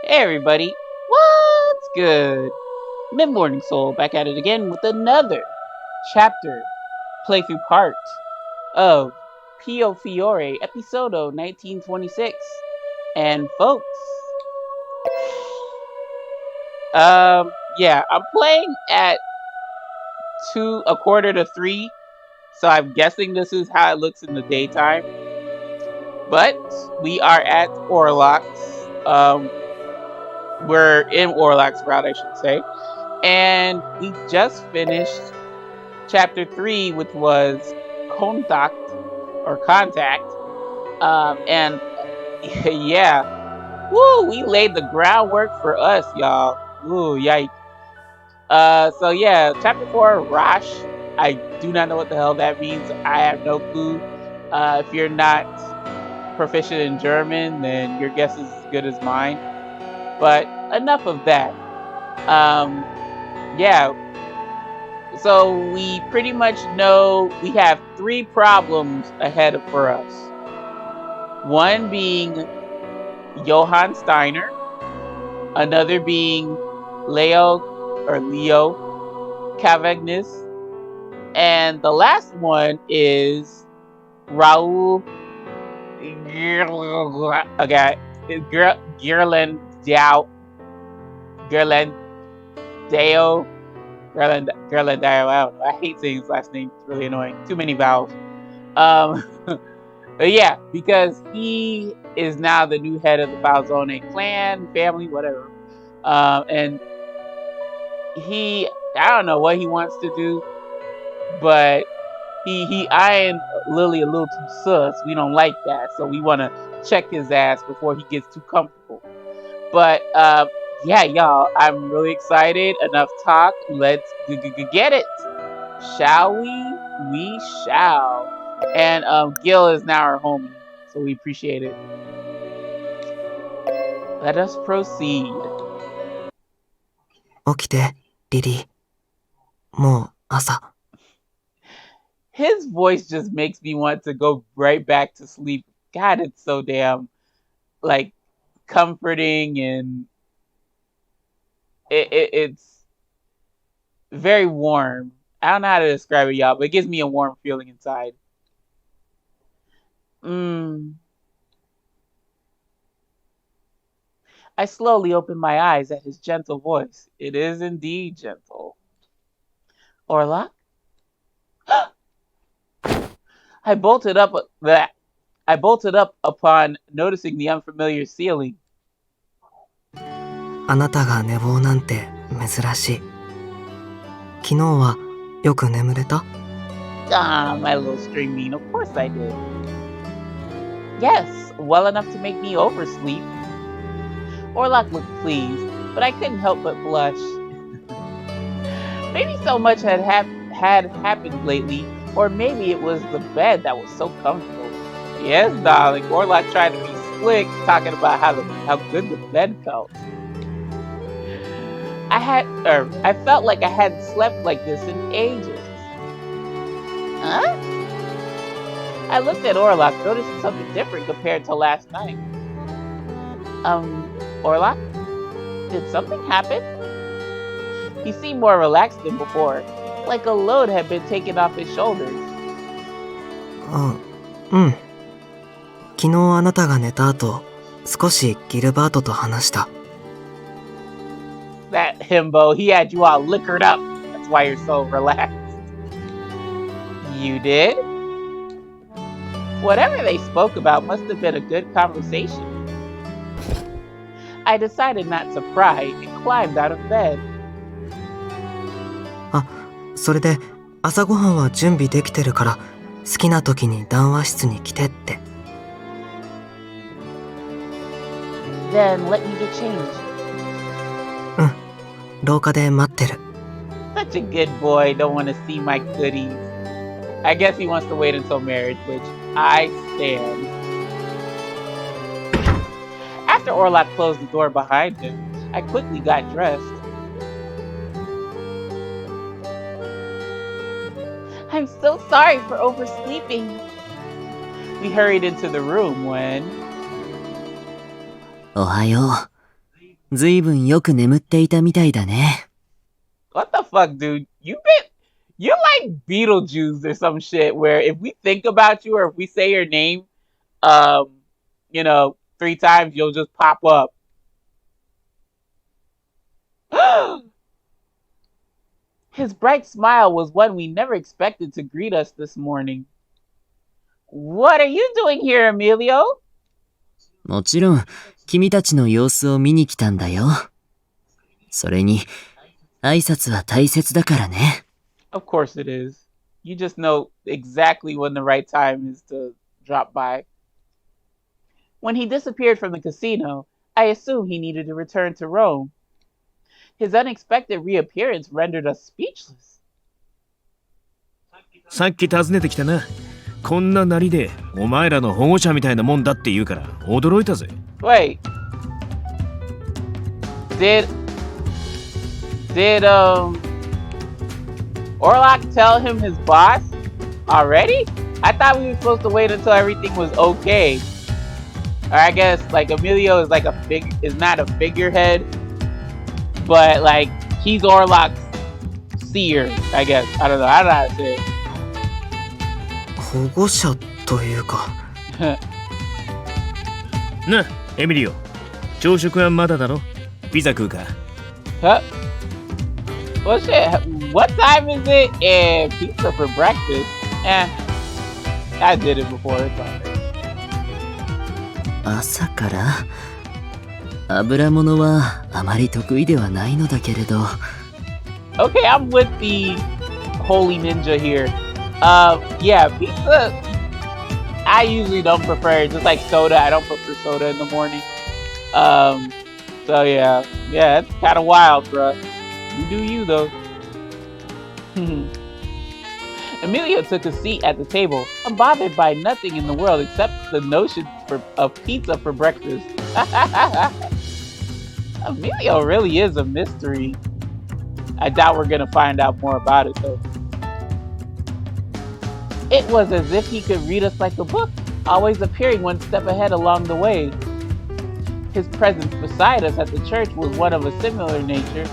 Hey everybody, what's good? MidMorningSol back at it again with another chapter playthrough part of Piofiore, Episodio 1926. And folks, yeah, I'm playing at 2:45, so I'm guessing this is how it looks in the daytime. But we are at Orlok's. We're in Orlok's route, I should say. And we just finished chapter 3, which was contact or contact. And yeah, woo, we laid the groundwork for us, y'all. Ooh, yikes. So yeah, chapter 4, Rosh. I do not know what the hell that means. I have no clue. If you're not proficient in German, then your guess is as good as mine. But enough of that. Yeah, so we pretty much know we have 3 problems ahead for us. One being Johann Steiner, another being Leo Cavagnis, and the last one is Raul Gerlandao. Gerlandao. I hate saying his last name. It's really annoying. Too many vowels. But yeah, because he is now the new head of the Falzone clan, family, whatever. And I don't know what he wants to do, but he eyeing Lily a little too sus. We don't like that, so we want to check his ass before he gets too comfortable. But yeah, y'all, I'm really excited. Enough talk. Let's get it. Shall we? We shall. And Gil is now our homie, so we appreciate it. Let us proceed. 起きて、リリー。もう朝。His voice just makes me want to go right back to sleep. God, it's so damn, like, comforting, and it's very warm. I don't know how to describe it, y'all, but it gives me a warm feeling inside. I slowly opened my eyes at his gentle voice. It is indeed gentle. Orlok? I bolted up upon noticing the unfamiliar ceiling. あなたが寝坊なんて珍しい。昨日はよく眠れた？ Ah, my little string mean. Of course I did. Yes, well enough to make me oversleep. Orlok looked pleased, but I couldn't help but blush. Maybe so much had happened lately, or maybe it was the bed that was so comfortable. Yes, darling, Orlok tried to be slick, talking about how good the bed felt. I felt like I hadn't slept like this in ages. Huh? I looked at Orlok, noticing something different compared to last night. Orlok? Did something happen? He seemed more relaxed than before, like a load had been taken off his shoulders. うん。昨日あなたが寝た後、少しギルバートと話した。That himbo, he had you all liquored up. That's why you're so relaxed. You did? Whatever they spoke about must have been a good conversation. I decided not to pry and climbed out of bed. あ、それで朝ごはんは準備できてるから好きな時に談話室に来てって。Then let me get changed. うん、廊下で待ってる。Such a good boy, don't want to see my goodies. I guess he wants to wait until marriage, which I stand. After Orlok closed the door behind him, I quickly got dressed. I'm so sorry for oversleeping. We hurried into the room when... おはよう。ずいぶんよく眠っていたみたいだね。What the fuck, dude? You're like Beetlejuice or some shit where if we think about you or if we say your name, you know, 3 times, you'll just pop up. His bright smile was one we never expected to greet us this morning. What are you doing here, Emilio? もちろん、君たちの様子を見に来たんだよ。それに、挨拶は大切だからね。Of course it is. You just know exactly when the right time is to drop by. When he disappeared from the casino, I assumed he needed to return to Rome. His unexpected reappearance rendered us speechless. さっき訪ねてきたな。こんななりでお前らの保護者みたいなもんだって言うから驚いたぜ。Wait. Did Orlok tell him his boss already? I thought we were supposed to wait until everything was okay. Or I guess like Emilio is like is not a figurehead, but like he's Orlok's seer, I guess. I don't know how to say it. 保護者というか。な、エミリオ。朝食はまだだろ？ピザ食うか？ Huh? Well, shit. What time is it? And pizza for breakfast? I did it before. It's alright. 朝から？油物はあまり得意ではないのだけれど。Okay, I'm with the holy ninja here. Yeah, pizza. I usually don't prefer it. Just like soda, I don't prefer soda in the morning. So yeah, it's kind of wild, bruh. You do you though. Emilio took a seat at the table, unbothered by nothing in the world except the notion of pizza for breakfast. Emilio really is a mystery. I doubt we're gonna find out more about it though. It was as if he could read us like a book, always appearing one step ahead along the way. His presence beside us at the church was of a similar nature,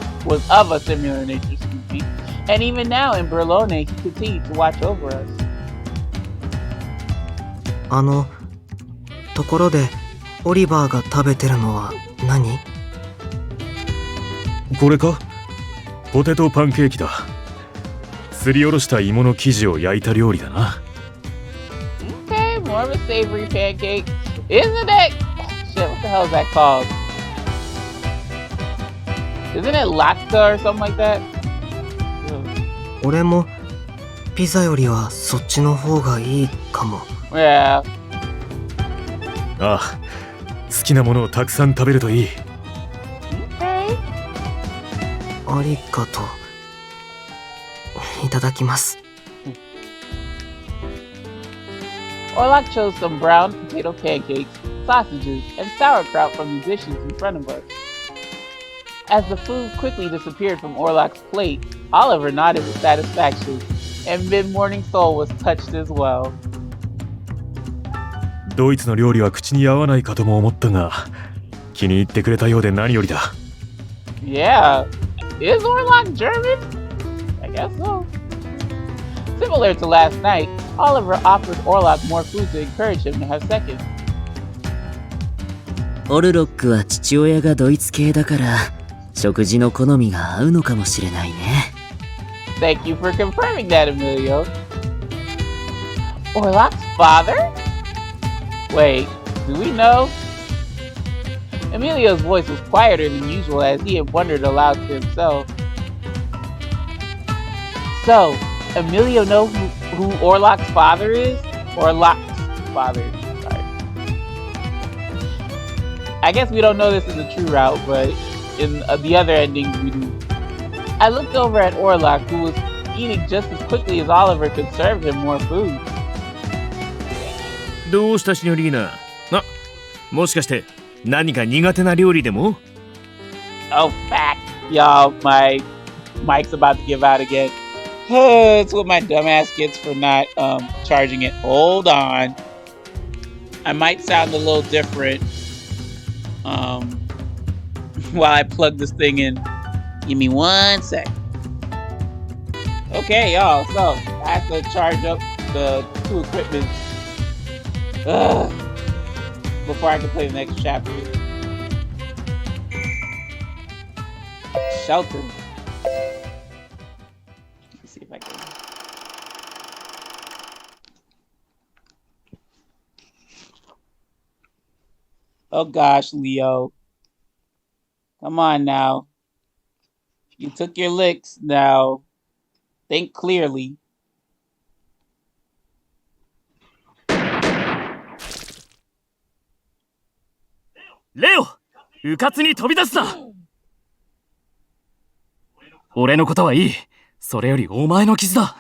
and even now in Berlone he continued to watch over us. ところで、オリバーが食べてるのは何？これか？ポテトパンケーキだ。すりおろした芋の生地を焼いた料理だな。Okay, more of a savory pancake. Isn't it? Shit, what the hell is that called? Isn't it latke or something like that? 俺もピザよりはそっちの方がいいかも。Yeah. ああ、好きなものをたくさん食べるといい。Okay. ありがとう。いただきます。Orlok chose some brown potato pancakes, sausages, and sauerkraut from the dishes in front of us. As the food quickly disappeared from Orlok's plate, Oliver nodded with satisfaction, and MidMorningSol was touched as well. ドイツの料理は口に合わないかとも思ったが、気に入ってくれたようで何よりだ。Yeah. Is Orlok German? I guess so. Similar to last night, Oliver offered Orlok more food to encourage him to have seconds. オルロックは父親がドイツ系だから、食事の好みが合うのかもしれないね。Thank you for confirming that, Emilio. Orlok's father? Wait, do we know? Emilio's voice was quieter than usual as he had wondered aloud to himself. So, Emilio knows who Orlok's father is? Orlok's father, sorry. I guess we don't know this in the true route, but in the other endings we do. I looked over at Orlok, who was eating just as quickly as Oliver could serve him more food. どうしたシニョリーナ？あ、もしかして何か苦手な料理でも？ Oh, fact. Y'all, my mic's about to give out again. That's what my dumbass gets for not charging it. Hold on. I might sound a little different. while I plug this thing in. Give me 1 sec. Okay, y'all. So I have to charge up the 2 equipment before I can play the next chapter. Shelter. Let me see if I can. Oh gosh, Leo. Come on now. You took your licks now. Think clearly. Leo! うかつに飛び出すな！俺のことはいい。それよりお前の傷だ。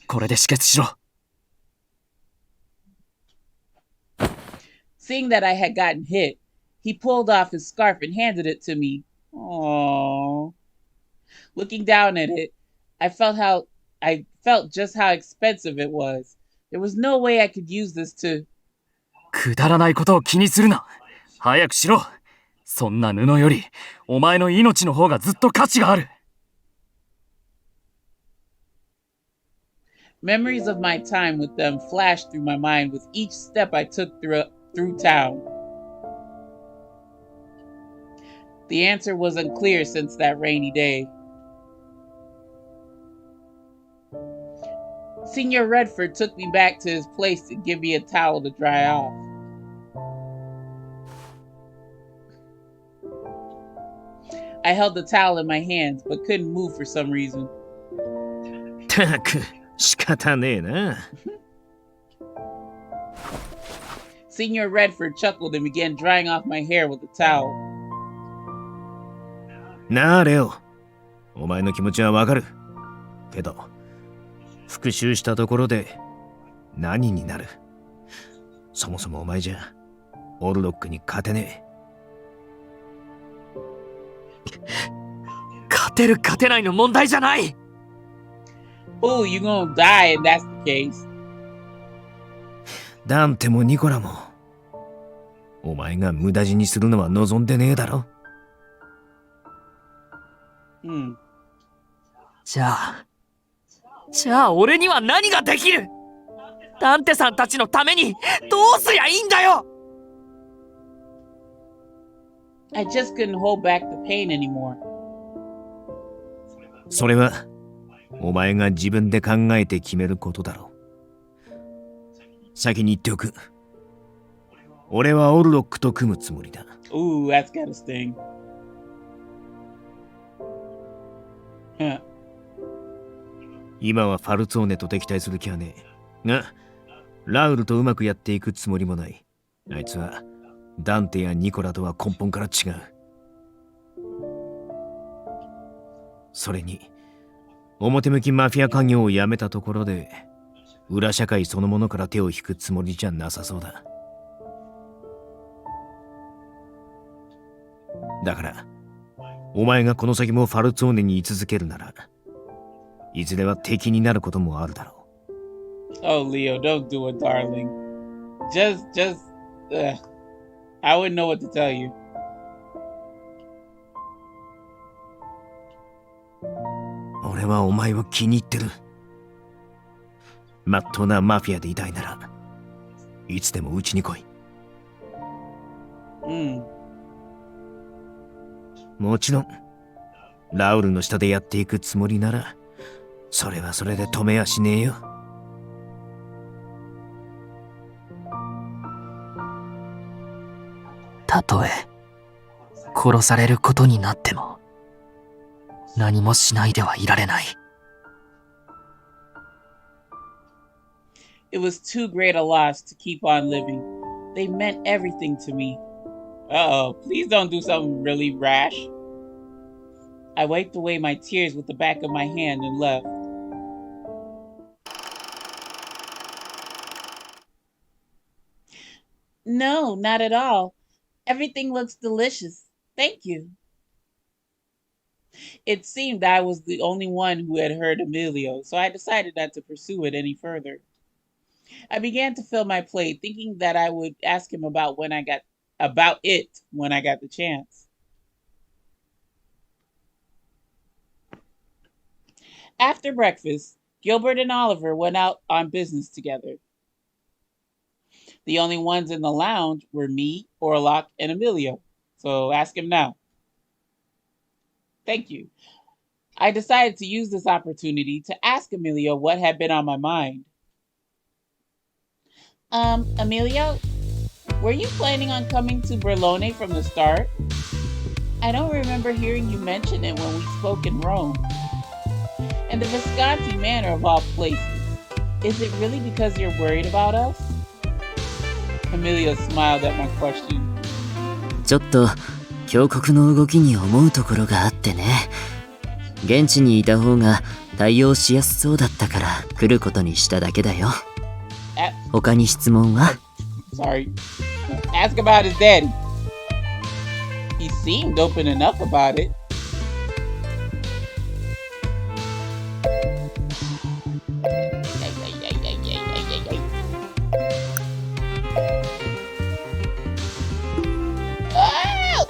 これで止血しろ。Seeing that I had gotten hit, he pulled off his scarf and handed it to me. Aww. Looking down at it, I felt just how expensive it was. There was no way I could use this to... くだらないことを気にするな。早くしろ。そんな布より、お前の命の方がずっと価値がある。Memories of my time with them flashed through my mind with each step I took through town. The answer was unclear since that rainy day. Senior Redford took me back to his place to give me a towel to dry off. I held the towel in my hands, but couldn't move for some reason. たく、仕方ねえな。Senior Redford chuckled and began drying off my hair with the towel. なあ、レオ。お前の気持ちはわかる。けど、復讐したところで何になる？そもそもお前じゃ、オルロックに勝てねえ。勝てる勝てないの問題じゃない。Oh, you gonna die if that's the case. ダンテもニコラも、お前が無駄死にするのは望んでねえだろ。じゃあ俺には何ができる？ダンテさんたちのためにどうすりゃいいんだよ。I just couldn't hold back the pain anymore. それはお前が自分で考えて決めることだろう。先に言っておく。俺はオルロックと組むつもりだ。Ooh, that's gotta sting. Huh. 今はファルツォーネと敵対する気はねえ。が、ラウルとうまくやっていくつもりもない。あいつはダンテやニコラとは根本から違う。それに、表向きマフィア家業をやめたところで、裏社会そのものから手を引くつもりじゃなさそうだ。だから、お前がこの先もファルツォーネに居続けるなら、いずれは敵になることもあるだろう。Oh, Leo, don't do it, darling. I wouldn't know what to tell you. 俺はお前を気に入ってる。まっとうなマフィアでいたいなら、いつでもうちに来い。もちろん、ラウルの下でやっていくつもりなら、それはそれで止めやしねえよ。たとえ殺されることになっても、何もしないではいられない。It was too great a loss to keep on living. They meant everything to me. Uh-oh, please don't do something really rash. I wiped away my tears with the back of my hand and left. No, not at all. Everything looks delicious. Thank you. It seemed I was the only one who had heard Emilio, so I decided not to pursue it any further. I began to fill my plate, thinking that I would ask him about it when I got the chance. After breakfast, Gilbert and Oliver went out on business together. The only ones in the lounge were me, Orlok, and Emilio. So ask him now. Thank you. I decided to use this opportunity to ask Emilio what had been on my mind. Emilio, were you planning on coming to Berlone from the start? I don't remember hearing you mention it when we spoke in Rome. And the Visconti Manor of all places. Is it really because you're worried about us? Emilio smiled at my question. ちょっと峡谷の動きに思うところがあってね。現地にいた方が対応しやすそうだったから来ることにしただけだよ。他に質問は？ Sorry. Ask about his daddy. He seemed open enough about it.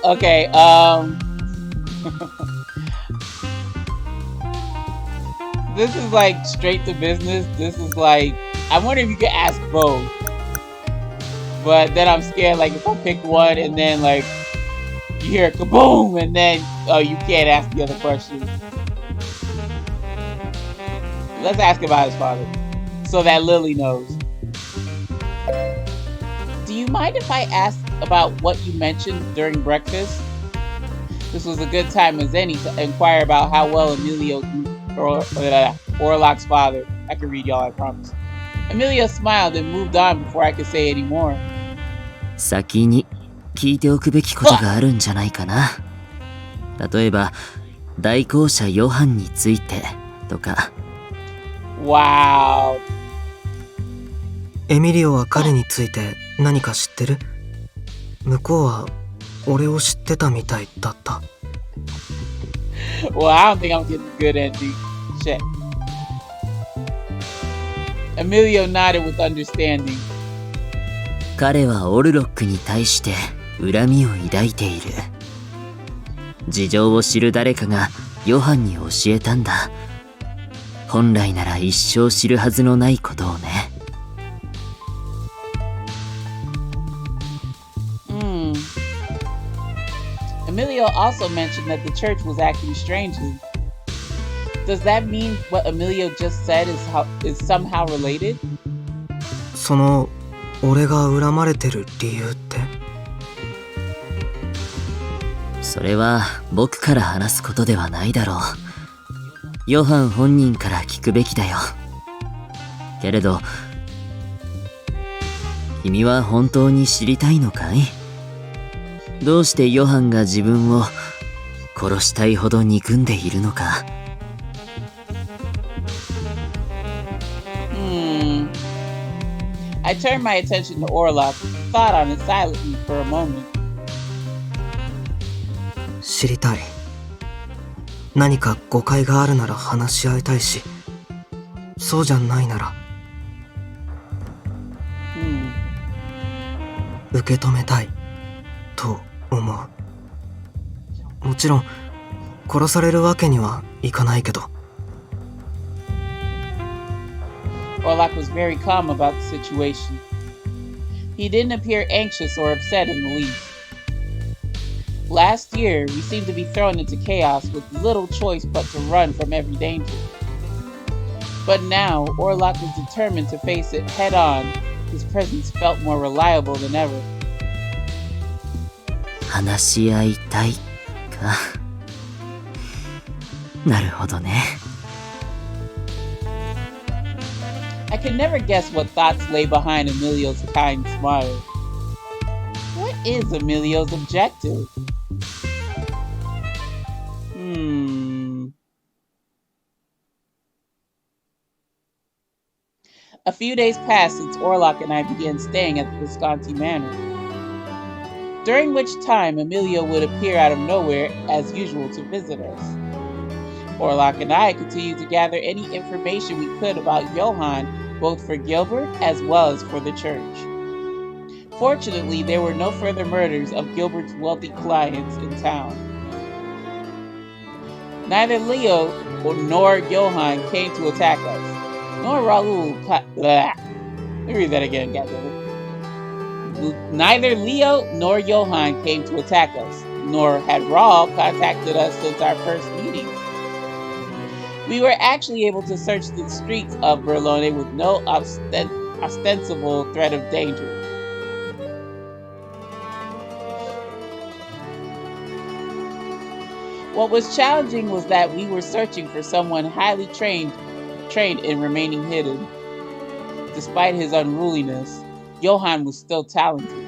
Okay, this is like straight to business. This is like, I wonder if you could ask both. But then I'm scared, like, if I pick one and then, like, you hear a kaboom and then, oh, you can't ask the other question. Let's ask about his father so that Lily knows. Do you mind if I ask about what you mentioned during breakfast? This was a good time as any to inquire about how well Emilio knew Orlok's father. I can read y'all, I promise. Emilio smiled and moved on before I could say any more. 先に聞いておくべきことがあるんじゃないかな。例えば、代行者ヨハンについてとか。Wow. エミリオは彼について何か知ってる？向こうは俺を知ってたみたいだった。Well, I don't think I'm getting a good ending. Shit. Emilio nodded with understanding. 彼はオルロックに対して恨みを抱いている。事情を知る誰かがヨハンに教えたんだ。本来なら一生知るはずのないことをね。Emilio also mentioned that the church was acting strangely. Does that mean what Emilio just said is somehow related? その俺が恨まれてる理由って？それは僕から話すことではないだろう。ヨハン本人から聞くべきだよ。けれど、君は本当に知りたいのかい？どうしてヨハンが自分を殺したいほど憎んでいるのか。I turned my attention to Orlok, thought on it silently for a moment. 知りたい。何か誤解があるなら話し合いたいし、そうじゃないなら、受け止めたいと思う。もちろん殺されるわけにはいかないけど。Orlok was very calm about the situation. He didn't appear anxious or upset in the least. Last year, we seemed to be thrown into chaos with little choice but to run from every danger. But now, Orlok was determined to face it head on. His presence felt more reliable than ever. 話し合いたいか。なるほどね。I could never guess what thoughts lay behind Emilio's kind smile. What is Emilio's objective? A few days passed since Orlok and I began staying at the Visconti Manor, during which time Emilio would appear out of nowhere as usual to visit us. Orlok and I continued to gather any information we could about Johann, both for Gilbert as well as for the church. Fortunately, there were no further murders of Gilbert's wealthy clients in town. Neither Leo nor Johann came to attack us. Nor Raul. Let me read that again, goddammit. Neither Leo nor Johann came to attack us, nor had Raul contacted us since our first meeting. We were actually able to search the streets of Berlone with no ostensible threat of danger. What was challenging was that we were searching for someone highly trained in remaining hidden. Despite his unruliness, Johann was still talented.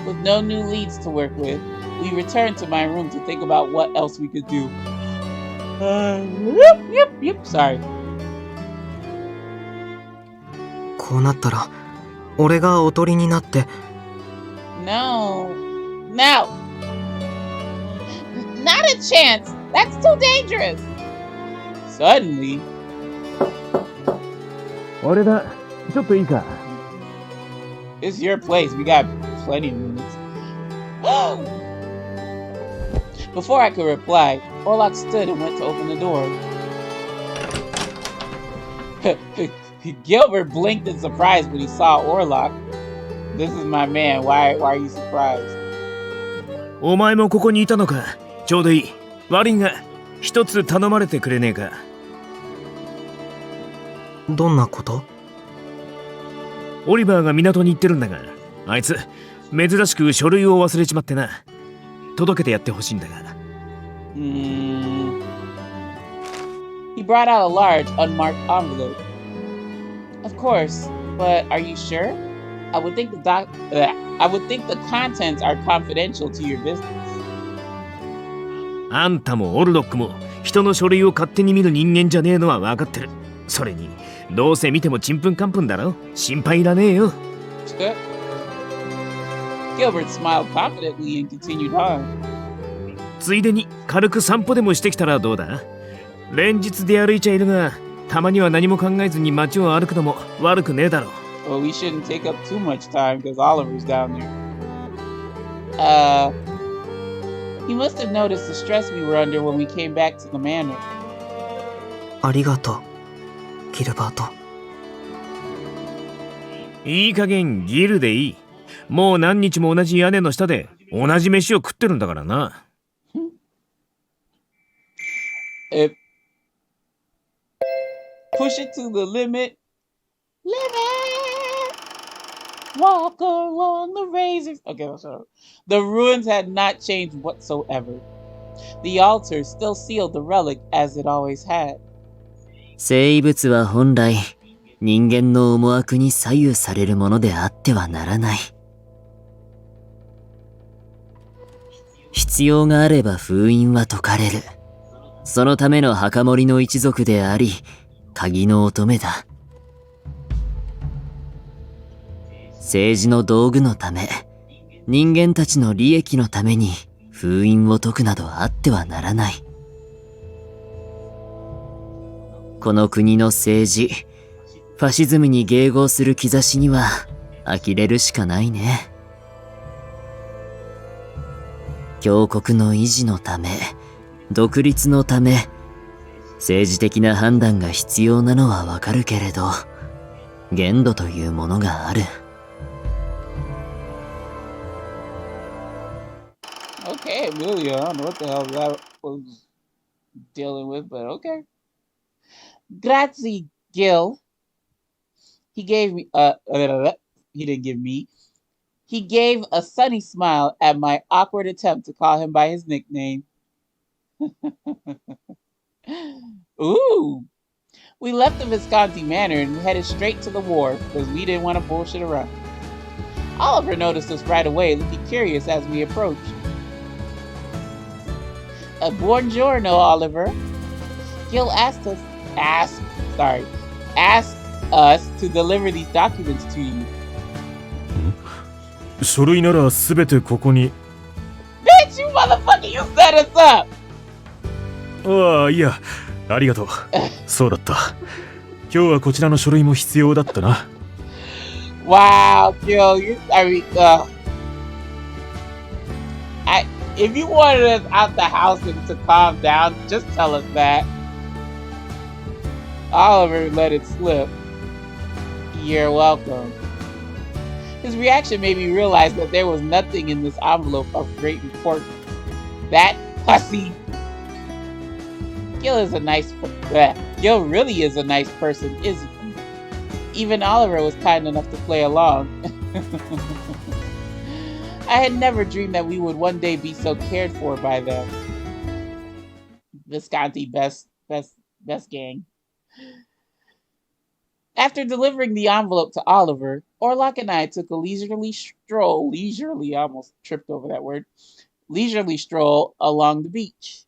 With no new leads to work with, we returned to my room to think about what else we could do. Sorry. こうなったら、俺がおとりになって。No. Not a chance. That's too dangerous. Suddenly. 俺だ。ちょっといいか。It's your place. We got plenty of minutes. Before I could reply, Orlok stood and went to open the door. Gilbert blinked in surprise when he saw Orlok. This is my man. Why are you surprised? お前もここにいたのか。ちょうどいい。悪いが、一つ頼まれてくれねえか。どんなこと？オリバーが港に行ってるんだが、あいつ、珍しく書類を忘れちまってな。届けてやってほしいんだが。He brought out a large, unmarked envelope. Of course, but are you sure? I would think the contents are confidential to your business. あんたもオルロックも人の書類を勝手に見る人間じゃねえのは分かってる。それに、どうせ見てもちんぷんかんぷんだろ。心配いらねえよ。Gilbert smiled confidently and continued on. ついでに軽く散歩でもしてきたらどうだ？連日出歩いちゃいるが、たまには何も考えずに街を歩くのも悪くねえだろ。Well, we shouldn't take up too much time because Oliver's down there. He must have noticed the stress we were under when we came back to the manor. ありがとう、ギルバート。いい加減ギルでいい。もう何日も同じ屋根の下で同じ飯を食ってるんだからな。Push it to the limit. Walk along the razors. Okay, so the ruins had not changed whatsoever. The altar still sealed the relic as it always had. 生物は本来、人間の思惑に左右されるものであってはならない。必要があれば封印は解かれる。そのための墓守の一族であり、鍵の乙女だ。政治の道具のため、人間たちの利益のために封印を解くなどあってはならない。この国の政治、ファシズムに迎合する兆しには呆れるしかないね。強国の維持のため、独立のため、政治的な判断が必要なのはわかるけれど、限度というものがある。Okay, Amelia, I don't know what the hell that was dealing with, but okay. Grazie, Gil. He gave me, he didn't give me. He gave a sunny smile at my awkward attempt to call him by his nickname. Ooh. We left the Visconti Manor and headed straight to the wharf because we didn't want to bullshit around. Oliver noticed us right away, looking curious as we approached. Buongiorno, Oliver. Gil asked us to deliver these documents to you. 書類ならすべてここに。Bitch, you motherfucker, you set us up! ああ、いや、ありがとう。そうだった。今日はこちらの書類も必要だったな。Wow, Gil, If you wanted us out the house and to calm down, just tell us that. Oliver let it slip. You're welcome. His reaction made me realize that there was nothing in this envelope of great importance. That pussy. Gil really is a nice person, isn't he? Even Oliver was kind enough to play along. I had never dreamed that we would one day be so cared for by them. Visconti, best gang. After delivering the envelope to Oliver, Orlok and I took a leisurely stroll. I almost tripped over that word. Leisurely stroll along the beach.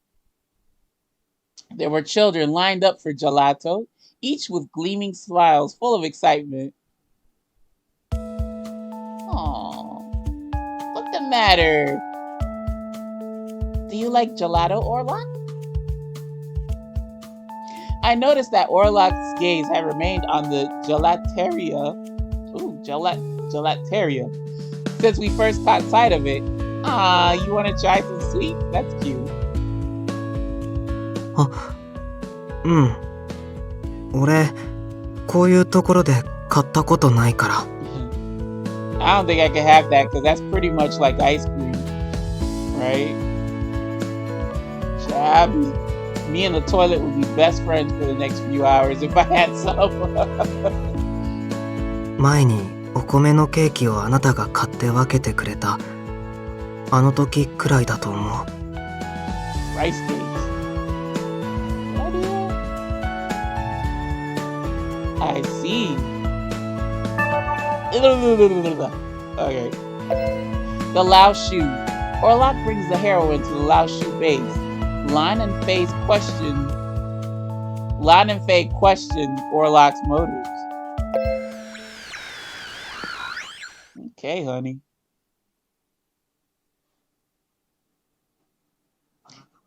There were children lined up for gelato, each with gleaming smiles full of excitement. Aww. What's the matter? Do you like gelato, Orlok? I noticed that Orlok's gaze had remained on the gelateria since we first caught sight of it. Ah, you want to try some sweets? That's cute. 俺、こういうところで買ったことないから。I don't think I can have that because that's pretty much like ice cream, right? Me and the toilet would be best friends for the next few hours if I had some. 前にお米のケーキをあなたが買って分けてくれたあの時くらいだと思う。Rice cakes. I see. Okay. The Lao Shu. Orlok brings the heroine to the Lao Shu base. Lan and Faye question Orlok's motives. Okay, honey.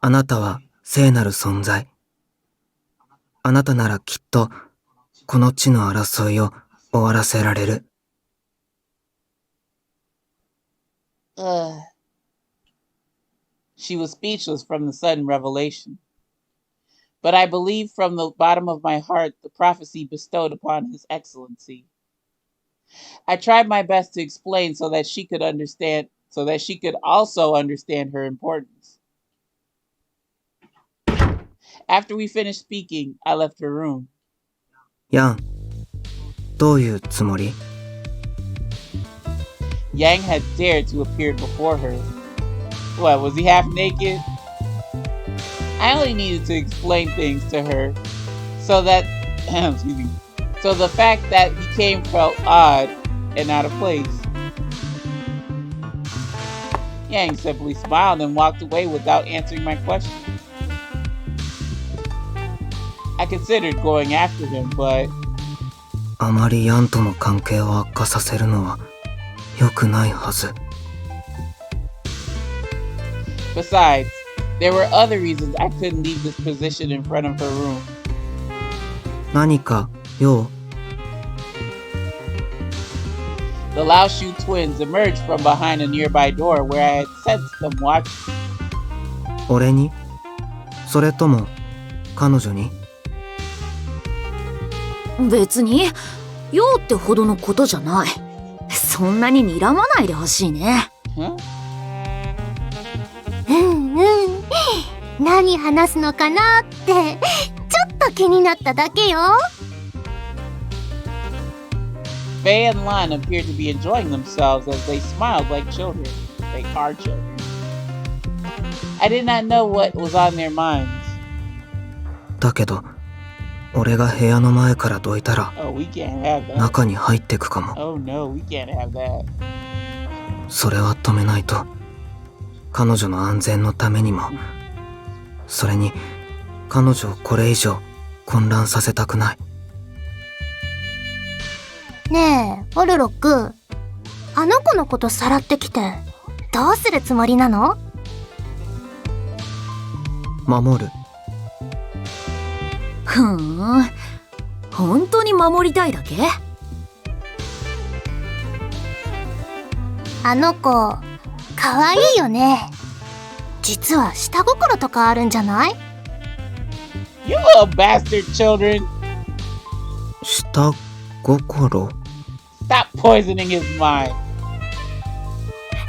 あなたは聖なる存在。あなたならきっとこの地の争いを終わらせられる。She was speechless from the sudden revelation. But I believe from the bottom of my heart the prophecy bestowed upon His Excellency. I tried my best to explain so that she could also understand her importance. After we finished speaking, I left her room. ヤン、どういうつもり? Yang had dared to appear before her. What, was he half naked? I only needed to explain things to her so that, so the fact that he came felt odd and out of place. Yang simply smiled and walked away without answering my question. I considered going after him, but あまりヤンとの関係を悪化させるのは良くないはず。Besides, there were other reasons I couldn't leave this position in front of her room. 何か用? The Lao Shu twins emerged from behind a nearby door where I had sensed them watching. 俺に? それとも彼女に? 別に用ってほどのことじゃない。そんなに睨まないでほしいね。何話すのかなってちょっと気になっただけよ。Faye and Lan appeared to be enjoying themselves as they smiled like children. They are children. I did not know what was on their minds. だけど俺が部屋の前からどいたら we can't have that. 中に入ってくかも。Oh no, we can't have that. それは止めないと。彼女の安全のためにも。それに彼女をこれ以上混乱させたくない。ねえ、オルロック、あの子のことさらってきてどうするつもりなの？守る。本当に守りたいだけ？あの子、かわいいよね。実は下心とかあるんじゃない？ You little bastard children. 下心？ Stop poisoning his mind.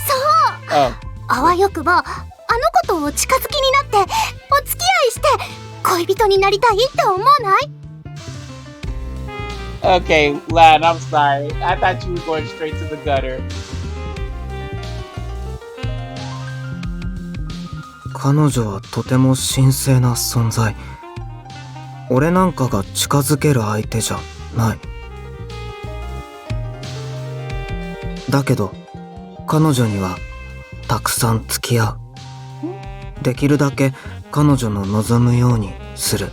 そう、 Oh. あわよくばあの子とお近づきになってお付き合いして恋人になりたいって思わない？ Okay, Lan, I'm sorry. I thought you were going straight to the gutter. 彼女はとても神聖な存在。俺なんかが近づける相手じゃない。だけど彼女にはたくさん付き合う。できるだけ彼女の望むようにする。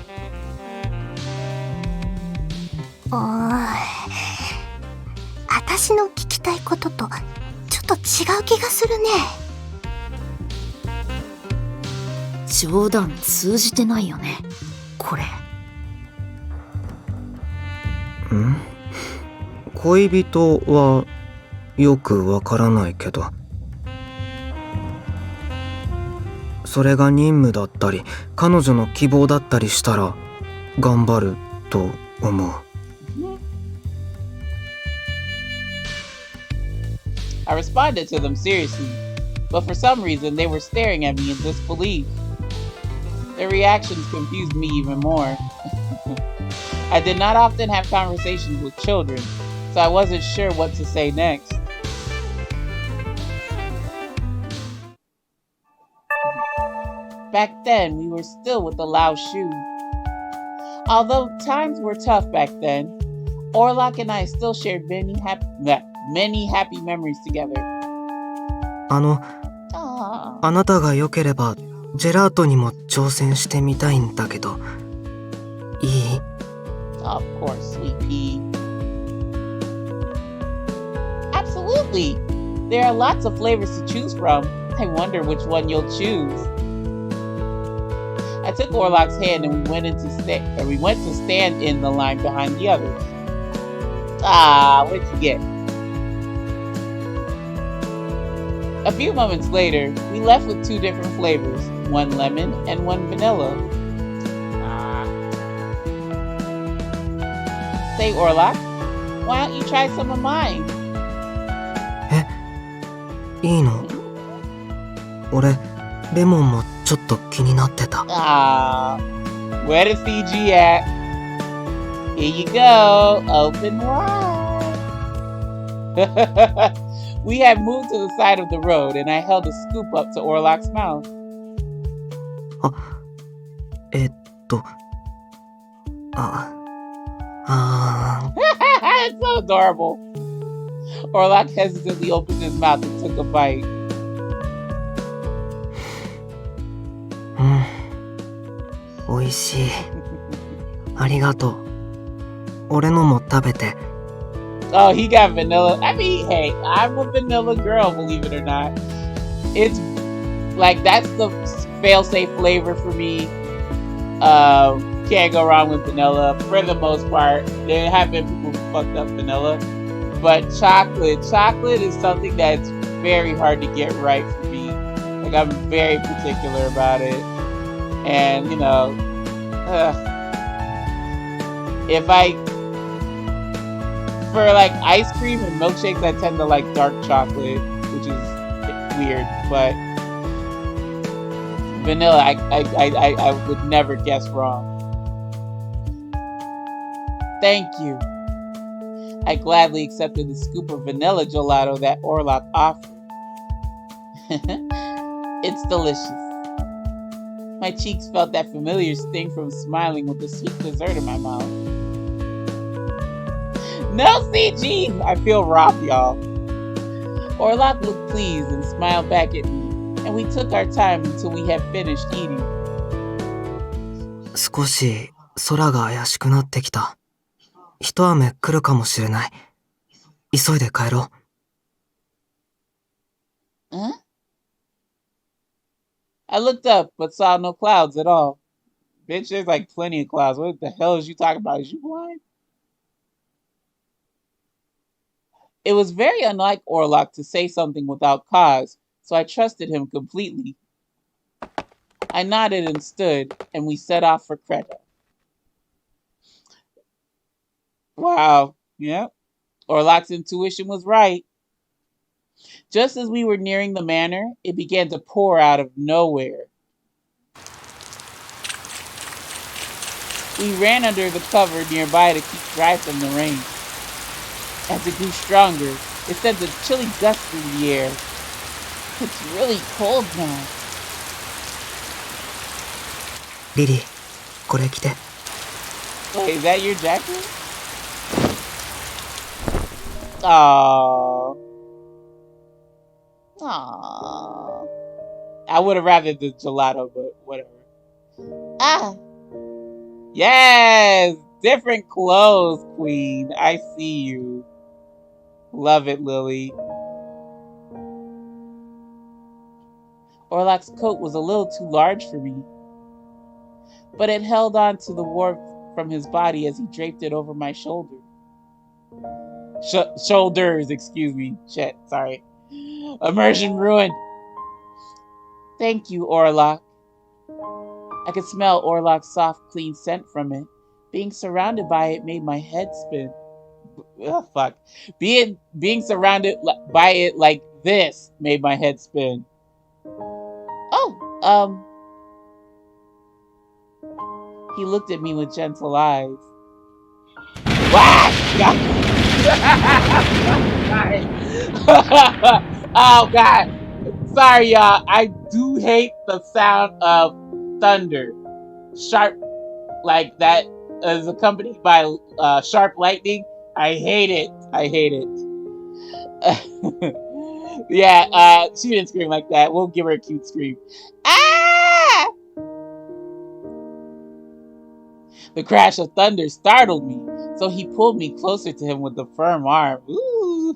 私の聞きたいこととちょっと違う気がするね。冗談通じてないよね、これ。恋人はよくわからないけど、それが任務だったり彼女の希望だったりしたら頑張ると思う。I responded to them seriously, but for some reason they were staring at me in disbelief. Their reactions confused me even more. I did not often have conversations with children, so I wasn't sure what to say next. Back then, we were still with the Lao Shu. Although times were tough back then, Orlok and I still shared many happy memories together. あなたが良ければジェラートにも挑戦してみたいんだけど、いい？ Of course, sweet pea. Absolutely. There are lots of flavors to choose from. I wonder which one you'll choose. I took Orlok's hand and we went to stand in the line behind the others. What'd you get? A few moments later, we left with two different flavors, one lemon and one vanilla. Say, Orlok, why don't you try some of mine? いいの？俺レモンもちょっと気になってた。Where the CG at? Here you go, open wide. We had moved to the side of the road, and I held a scoop up to Orlok's mouth. It's so adorable. Orlok hesitantly opened his mouth and took a bite. おいしい。ありがとう。俺のも食べて。Oh, he got vanilla. I mean, hey, I'm a vanilla girl, believe it or not. It's like, that's the fail-safe flavor for me. Can't go wrong with vanilla for the most part. There have been people who fucked up vanilla. But chocolate is something that's very hard to get right for me. Like, I'm very particular about it. And, you know, for like ice cream and milkshakes, I tend to like dark chocolate, which is weird. But vanilla, I would never guess wrong. Thank you. I gladly accepted the scoop of vanilla gelato that Orlok offered. It's delicious. My cheeks felt that familiar sting from smiling with the sweet dessert in my mouth. No CG! I feel robbed, y'all. Orlok looked pleased and smiled back at me, and we took our time until we had finished eating. 少し空が怪しくなってきた。一雨来るかもしれない。急いで帰ろう。Huh? I looked up, but saw no clouds at all. Bitch, there's like plenty of clouds. What the hell is you talking about? Is you blind? It was very unlike Orlok to say something without cause, so I trusted him completely. I nodded and stood, and we set off for Creta. Wow, yep. Orlok's intuition was right. Just as we were nearing the manor, it began to pour out of nowhere. We ran under the cover nearby to keep dry from the rain. As it grew stronger, it sent a chilly gust through the air. It's really cold now. リリー、これ着て。 Wait, is that your jacket? Aww. Aww. I would have rather the gelato, but whatever. Ah. Yes! Different clothes, queen. I see you. Love it, Lily. Orlok's coat was a little too large for me, but it held on to the warmth from his body as he draped it over my shoulder. Shoulders, excuse me. Shit, sorry. Immersion ruined. Thank you, Orlok. I could smell Orlok's soft, clean scent from it. Being surrounded by it made my head spin. Oh, fuck. Being surrounded by it like this made my head spin. Oh, he looked at me with gentle eyes. Whack! Sorry. Oh, God. Sorry, y'all. I do hate the sound of thunder. Sharp, like that is accompanied by sharp lightning. I hate it. I hate it. Yeah, she didn't scream like that. We'll give her a cute scream. Ah! The crash of thunder startled me, so he pulled me closer to him with a firm arm. Ooh.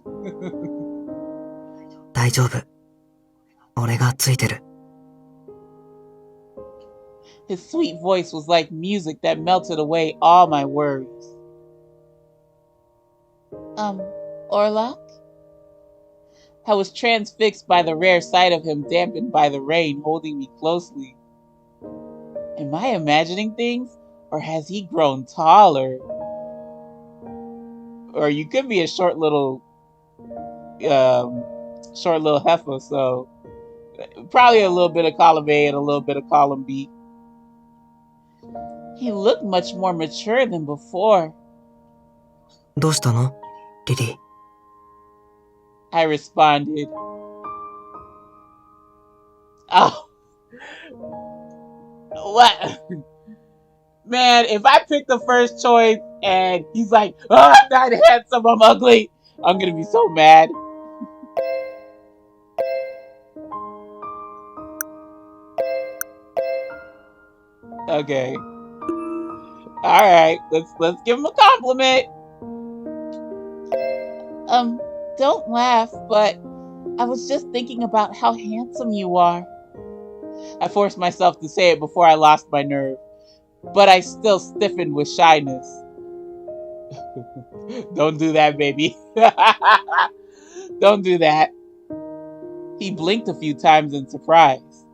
大丈夫。俺がついてる。 His sweet voice was like music that melted away all my worries. Orlok? I was transfixed by the rare sight of him dampened by the rain holding me closely. Am I imagining things? Or has he grown taller? Or you could be a short little heifer, so probably a little bit of column A and a little bit of column B. He looked much more mature than before. どうしたの？リリー。 I responded. Oh. What? Man, if I pick the first choice and he's like, oh, I'm not handsome, I'm ugly, I'm gonna be so mad. Okay. Alright, let's give him a compliment. Don't laugh, but I was just thinking about how handsome you are. I forced myself to say it before I lost my nerve, but I still stiffened with shyness. Don't do that, baby. Don't do that. He blinked a few times in surprise.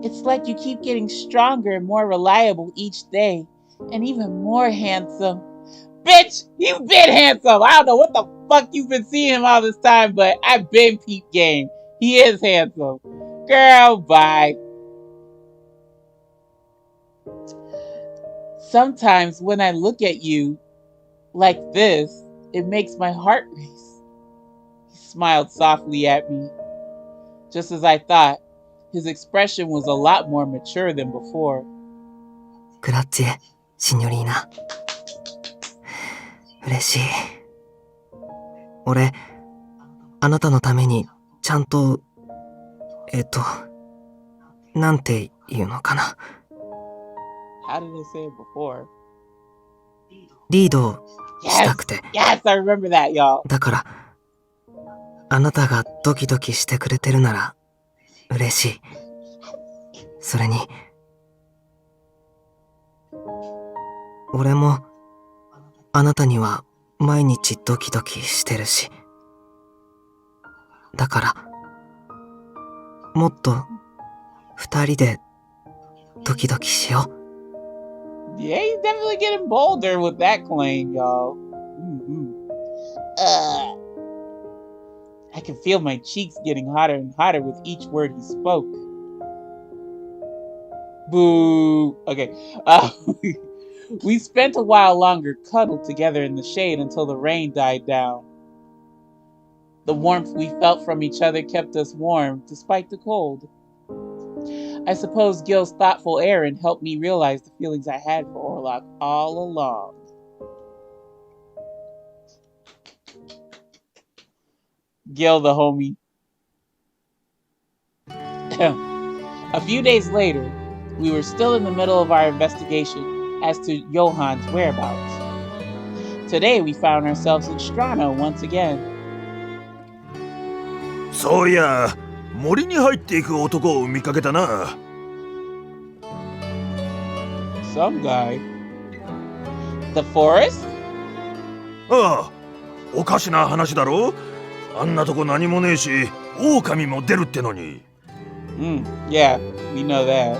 It's like you keep getting stronger and more reliable each day, and even more handsome. Bitch, you've been handsome. I don't know what the fuck you've been seeing him all this time, but I've been peep game. He is handsome. Girl, bye. Sometimes when I look at you like this, it makes my heart race. He smiled softly at me. Just as I thought, his expression was a lot more mature than before. Grazie, signorina. 嬉しい。俺、あなたのためにちゃんと、なんて言うのかな。How did I say it before? リードしたくて。Yes, I remember that, y'all. だから、あなたがドキドキしてくれてるなら、嬉しい。それに、俺も、あなたには毎日ドキドキしてるし。だから、もっと二人でドキドキしよう。 Yeah, he's definitely getting bolder with that claim, y'all. I can feel my cheeks getting hotter and hotter with each word he spoke. Boo. Okay. We spent a while longer cuddled together in the shade until the rain died down. The warmth we felt from each other kept us warm despite the cold. I suppose Gil's thoughtful errand helped me realize the feelings I had for Orlok all along. Gil the homie. A few days later, we were still in the middle of our investigation as to Johan's whereabouts. Today we found ourselves in Strano once again. そういや、森に入っていく男を見かけたな。Some guy. The forest? ああ、おかしな話だろ。あんなとこ何もねえし、狼も出るってのに。Yeah, we know that.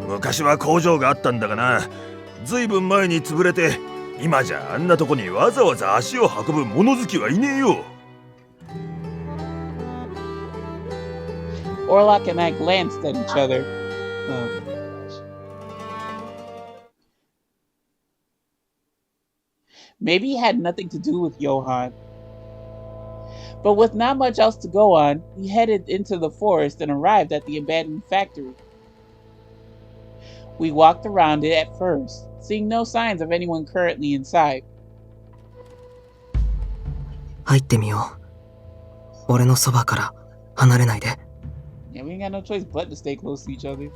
昔は工場があったんだがな。ずいぶん前に潰れて、今じゃあんなとこにわざわざ足を運ぶ物好きはいねえよ。Orlok and I glanced at each other. Maybe it had nothing to do with Johan. But with not much else to go on, we headed into the forest and arrived at the abandoned factory. We walked around it at first, seeing no signs of anyone currently inside. 入ってみよう。俺のそばから離れないで。Yeah, we ain't got no choice but to stay close to each other.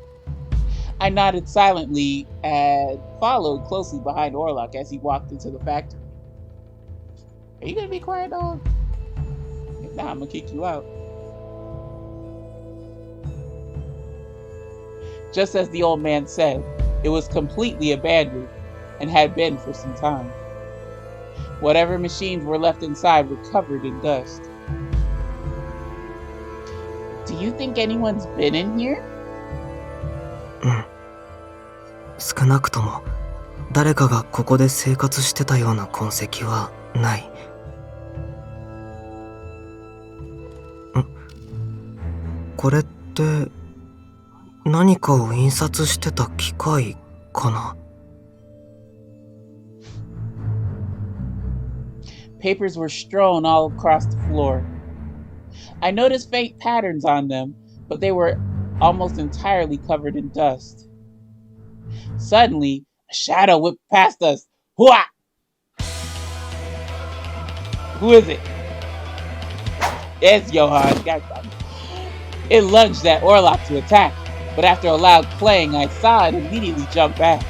I nodded silently and followed closely behind Orlok as he walked into the factory. Are you gonna be quiet, dog? If not, I'm gonna kick you out. Just as the old man said, it was completely abandoned and had been for some time. Whatever machines were left inside were covered in dust. Do you think anyone's been in here? 少なくとも誰かがここで生活してたような痕跡はない。これって何かを印刷してた機械かな。Papers were strewn all across the floor. I noticed faint patterns on them, but they were almost entirely covered in dust. Suddenly, a shadow whipped past us. Hooah! Who is it? It's Johan. It lunged at Orlok to attack, but after a loud clang, I saw it immediately jump back.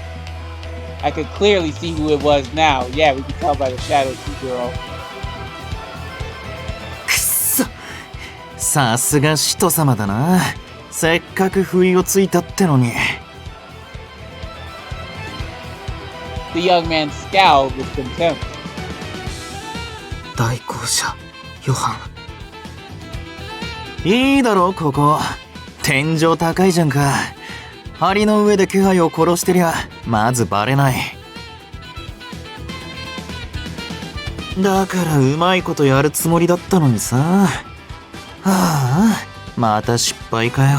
I could clearly see who it was now. Yeah, we can tell by the shadow too, girl. くっそ、さすが使徒様だな。せっかく不意をついたってのに。The young man scowled with contempt. 代行者ヨハン。いいだろここ。天井高いじゃんか。梁の上で気配を殺してりゃまずバレない。だからうまいことやるつもりだったのにさ。はあ、また失敗かよ。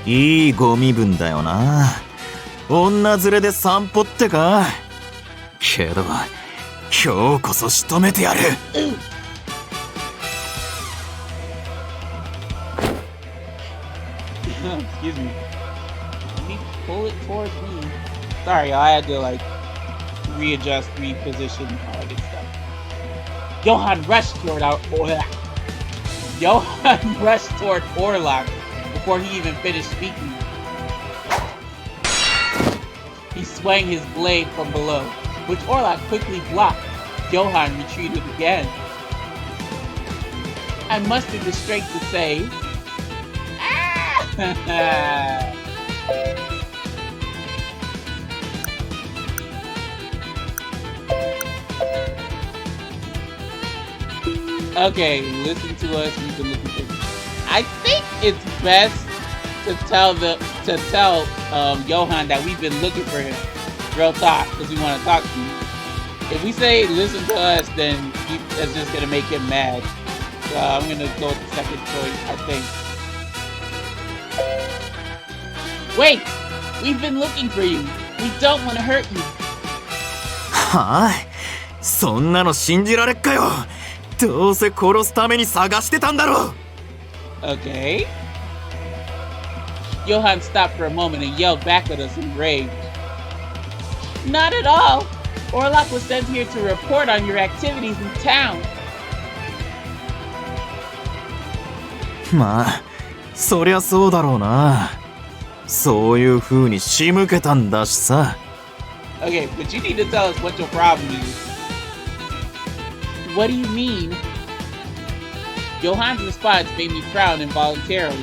いいご身分だよな。女連れで散歩ってか。けど今日こそ仕留めてやる。Excuse me. Let me pull it towards me. Sorry, I had to readjust, reposition, all that good stuff. Johan rushed toward Johan rushed toward Orlok before he even finished speaking. He swung his blade from below, which Orlok quickly blocked. Johan retreated again. I mustered the strength to say, Okay, listen to us. We've been looking for you. I think it's best to tell Johan that we've been looking for him. Real talk, because we want to talk to you. If we say listen to us, then that's just gonna make him mad. So I'm gonna go with the second choice, I think. Wait! We've been looking for you. We don't want to hurt you. はあ、そんなの信じられっかよ。どうせ殺すために探してたんだろ。 Okay. Johan stopped for a moment and yelled back at us in rage. Not at all. Orlok was sent here to report on your activities in town. まあ、そりゃそうだろうな。そういう風に仕向けたんだしさ。Okay, but you need to tell us what your problem is. What do you mean? Johan's response made me frown involuntarily.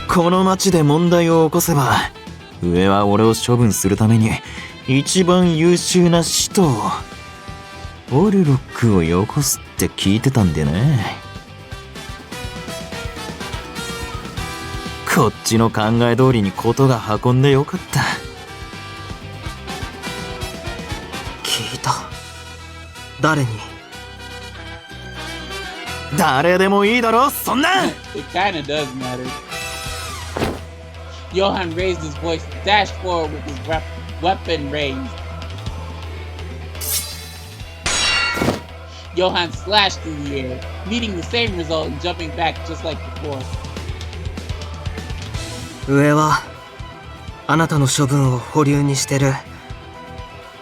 この町で問題を起こせば、上は俺を処分するために一番優秀な使徒、オルロックをよこすって聞いてたんでね。こっちの考え通りにことが運んでよかった。聞いた。誰に？誰でもいいだろ、そんな。 It kinda does matter. Johan raised his voice and dashed forward with his weapon raised. Johan slashed through the air, meeting the same result and jumping back just like before. 上はあなたの処分を保留にしてる。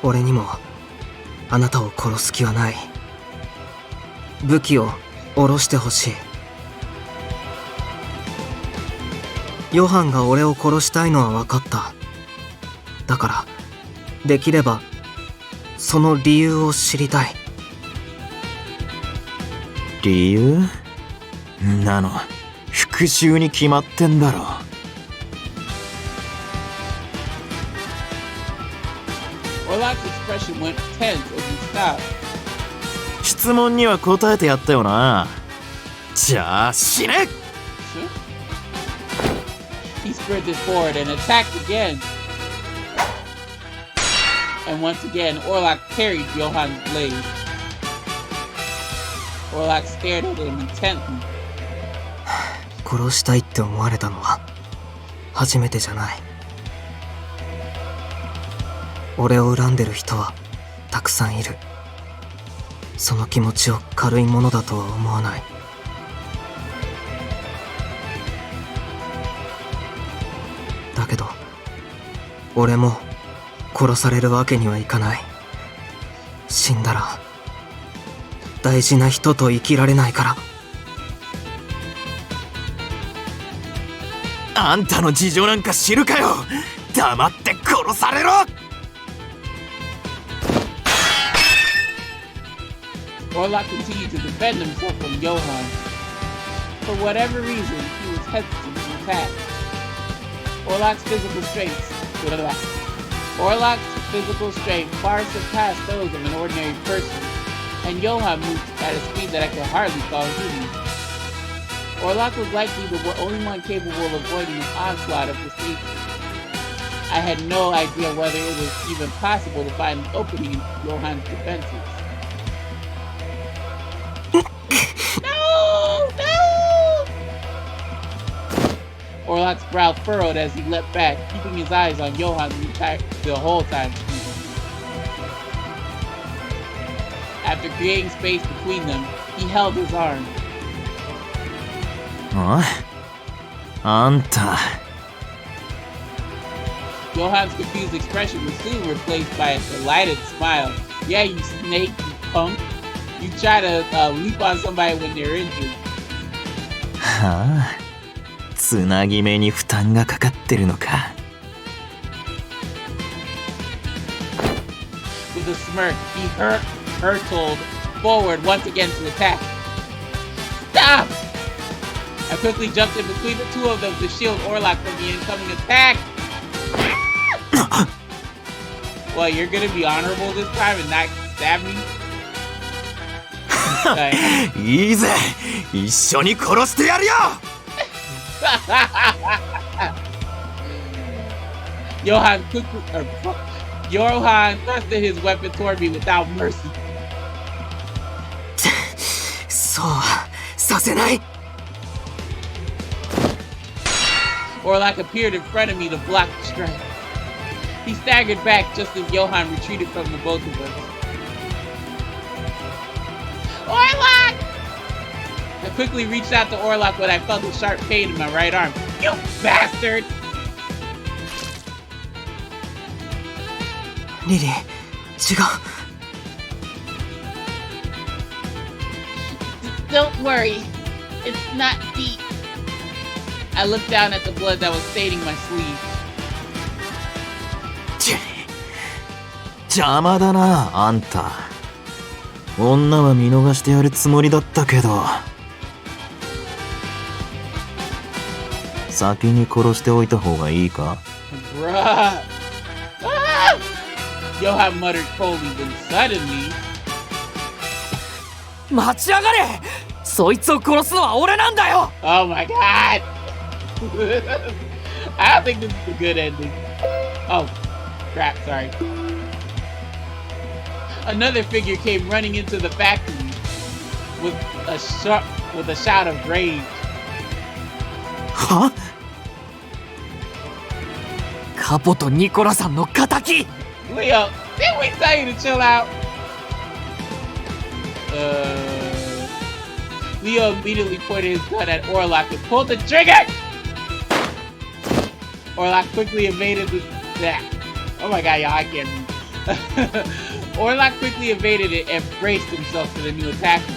俺にもあなたを殺す気はない。武器を下ろしてほしい。ヨハンが俺を殺したいのは分かった。だからできればその理由を知りたい。理由？なの復讐に決まってんだろ。Orlok's expression went tense as he stopped. 質問には答えてやったよな。じゃあ死ね！ He sprinted forward and attacked again. And once again, Orlok parried Johan's blade. Orlok stared at him intently. 殺したいって思われたのは初めてじゃない。俺を恨んでる人はたくさんいる。その気持ちを軽いものだとは思わない。だけど俺も殺されるわけにはいかない。死んだら大事な人と生きられないから。あんたの事情なんか知るかよ。黙って殺されろ。Orlok continued to defend himself from Johan. For whatever reason, he was hesitant to attack. Orlok's physical strength far surpassed those of an ordinary person, and Johan moved at a speed that I could hardly call human. Orlok was likely the only one capable of avoiding an onslaught of this nature. I had no idea whether it was even possible to find an opening in Johan's defenses. Orlok's brow furrowed as he leapt back, keeping his eyes on Johan the whole time. After creating space between them, he held his arm. あんた。 Johan's confused expression was soon replaced by a delighted smile. Yeah, you snake, you punk. You try to leap on somebody when they're injured. はあ、つなぎ目に負担がかかってるのか。With a smirk, he hurtled forward once again to attack. Stop! I quickly jumped in between the two of them to shield Orlok from the incoming attack. Well, you're gonna be honorable this time and not stab me? いいぜ、一緒に殺してやるよ。Johan thrusted his weapon toward me without mercy. そうさせない。 Orlok appeared in front of me to block the strike. He staggered back just as Johan retreated from the both of us. Orlok! I quickly reached out to Orlok when I felt a sharp pain in my right arm. You bastard! リリー、違う。 Don't worry. It's not deep. I looked down at the blood that was staining my sleeve. 邪魔だな、あんた。女は見逃してやるつもりだったけど。先に殺しておいた方がいいか？ Bruh. Ah! Johan muttered coldly, then suddenly... 待ち上がれ。そいつを殺すのは俺なんだよ。 Oh my god! I don't think this is a good ending. Oh, crap, sorry. Another figure came running into the factory with a shout of rage. は？カポとニコラさんの仇。 Leo, didn't we tell you to chill out? Leo immediately pointed his gun at Orlok and pulled the trigger! Orlok quickly evaded the... Oh my god, y'all, I can't read. Orlok quickly evaded it and braced himself for the new attacker.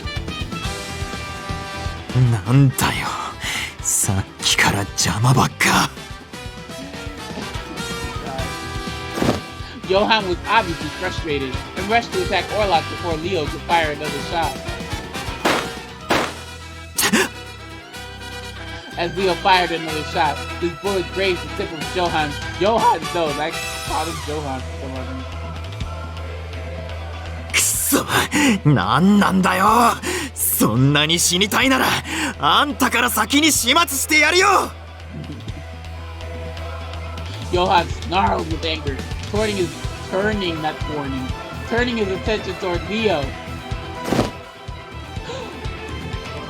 なんだよ、さっきから邪魔ばっか。Johan was obviously frustrated and rushed to attack Orlok before Leo could fire another shot. As Leo fired another shot, his bullet grazed the tip of Johan's nose. I called him Johan for some reason. くそ、なんなんだよ。そんなに死にたいなら、あんたから先に始末してやるよ。Johan snarled with anger, turning his attention toward Leo.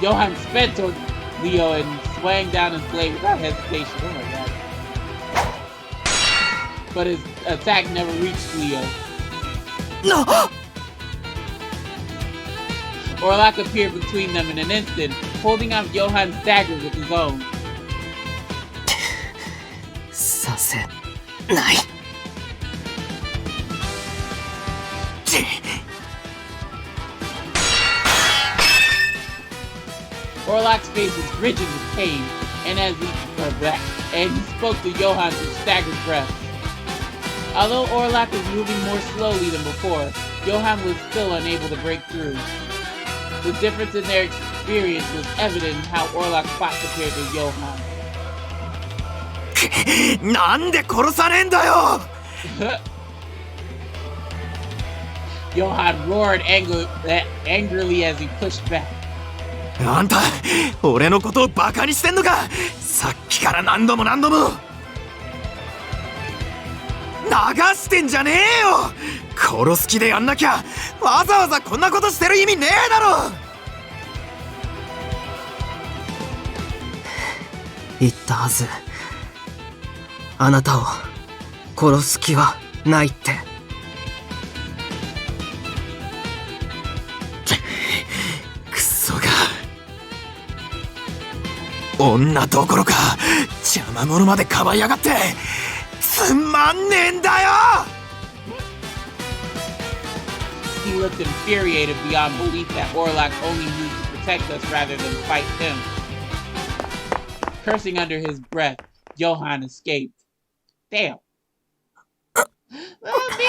Johan sped toward Leo and swung down his blade without hesitation. Oh my god. But his attack never reached Leo. No! Orlok appeared between them in an instant, holding off Johan's dagger with his own. させない。 Orlok's face was rigid with pain, and he spoke to Johan through staggered breaths. Although Orlok was moving more slowly than before, Johan was still unable to break through. The difference in their experience was evident in how Orlok fought compared to Johan. なんで殺さねえんだよ。Johan roared angrily as he pushed back. あんた、俺のことをバカにしてんのか。さっきから何度も流してんじゃねえよ。殺す気でやんなきゃわざわざこんなことしてる意味ねえだろ。言ったはず。あなたを殺す気はないって。クソが。女どころか邪魔者までかばいやがって。つまんねえんだよ。 He looked infuriated beyond belief that Orlok only knew to protect us rather than fight him. Cursing under his breath, Johan escaped. Damn. Little baby.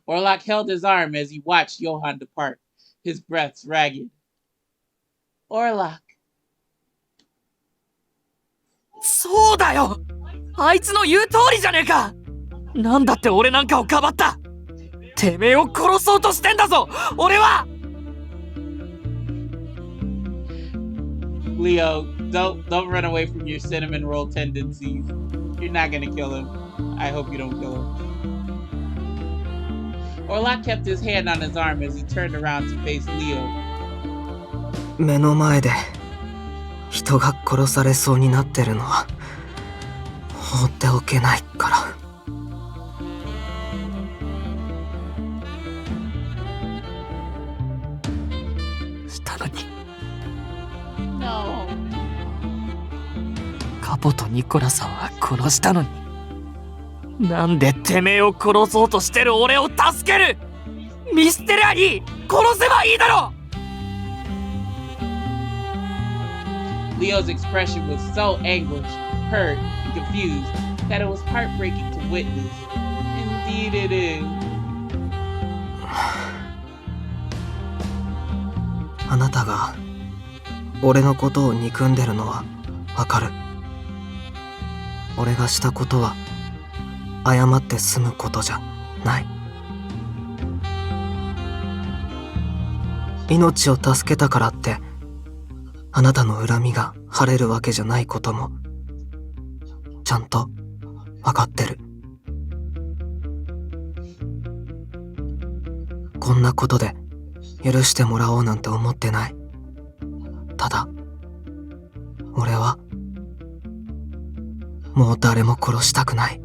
Orlok held his arm as he watched Johan depart, his breaths ragged. Orlok. そうだよ。あいつの言う通りじゃねえか。なんだって俺なんかをかばった。てめえを殺そうとしてんだぞ俺は。 Leo, don't run away from your cinnamon roll tendencies. You're not gonna kill him. I hope you don't kill him. Orlok kept his hand on his arm as he turned around to face Leo. 目の前で人が殺されそうになってるのは放っておけないから。したのに No. カポとニコラさんは殺したのに、なんでてめえを殺そうとしてる俺を助ける。見捨てりゃいい、殺せばいいだろ。 Leo's expression was so anguished, hurt, and confused that it was heartbreaking to witness. Indeed it is. あなたが俺のことを憎んでるのはわかる。俺がしたことは謝って済むことじゃない。命を助けたからってあなたの恨みが晴れるわけじゃないこともちゃんとわかってる。こんなことで許してもらおうなんて思ってない。ただ俺はもう誰も殺したくない。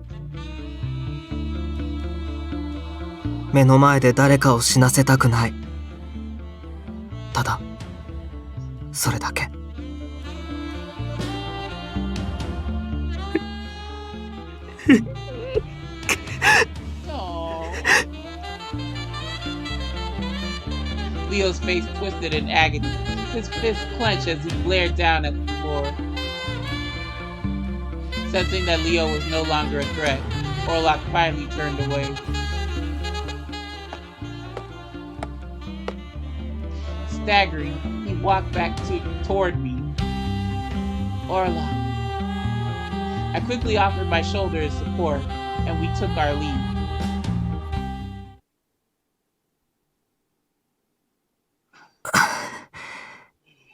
目の前で誰かを死なせたくない。ただそれだけ。Leo's face twisted in agony. His fists clenched as he glared down at the floor. Sensing that Leo was no longer a threat, Orlok finally turned away. Staggering, he walked back toward me. Orlok. I quickly offered my shoulder as support, and we took our leave.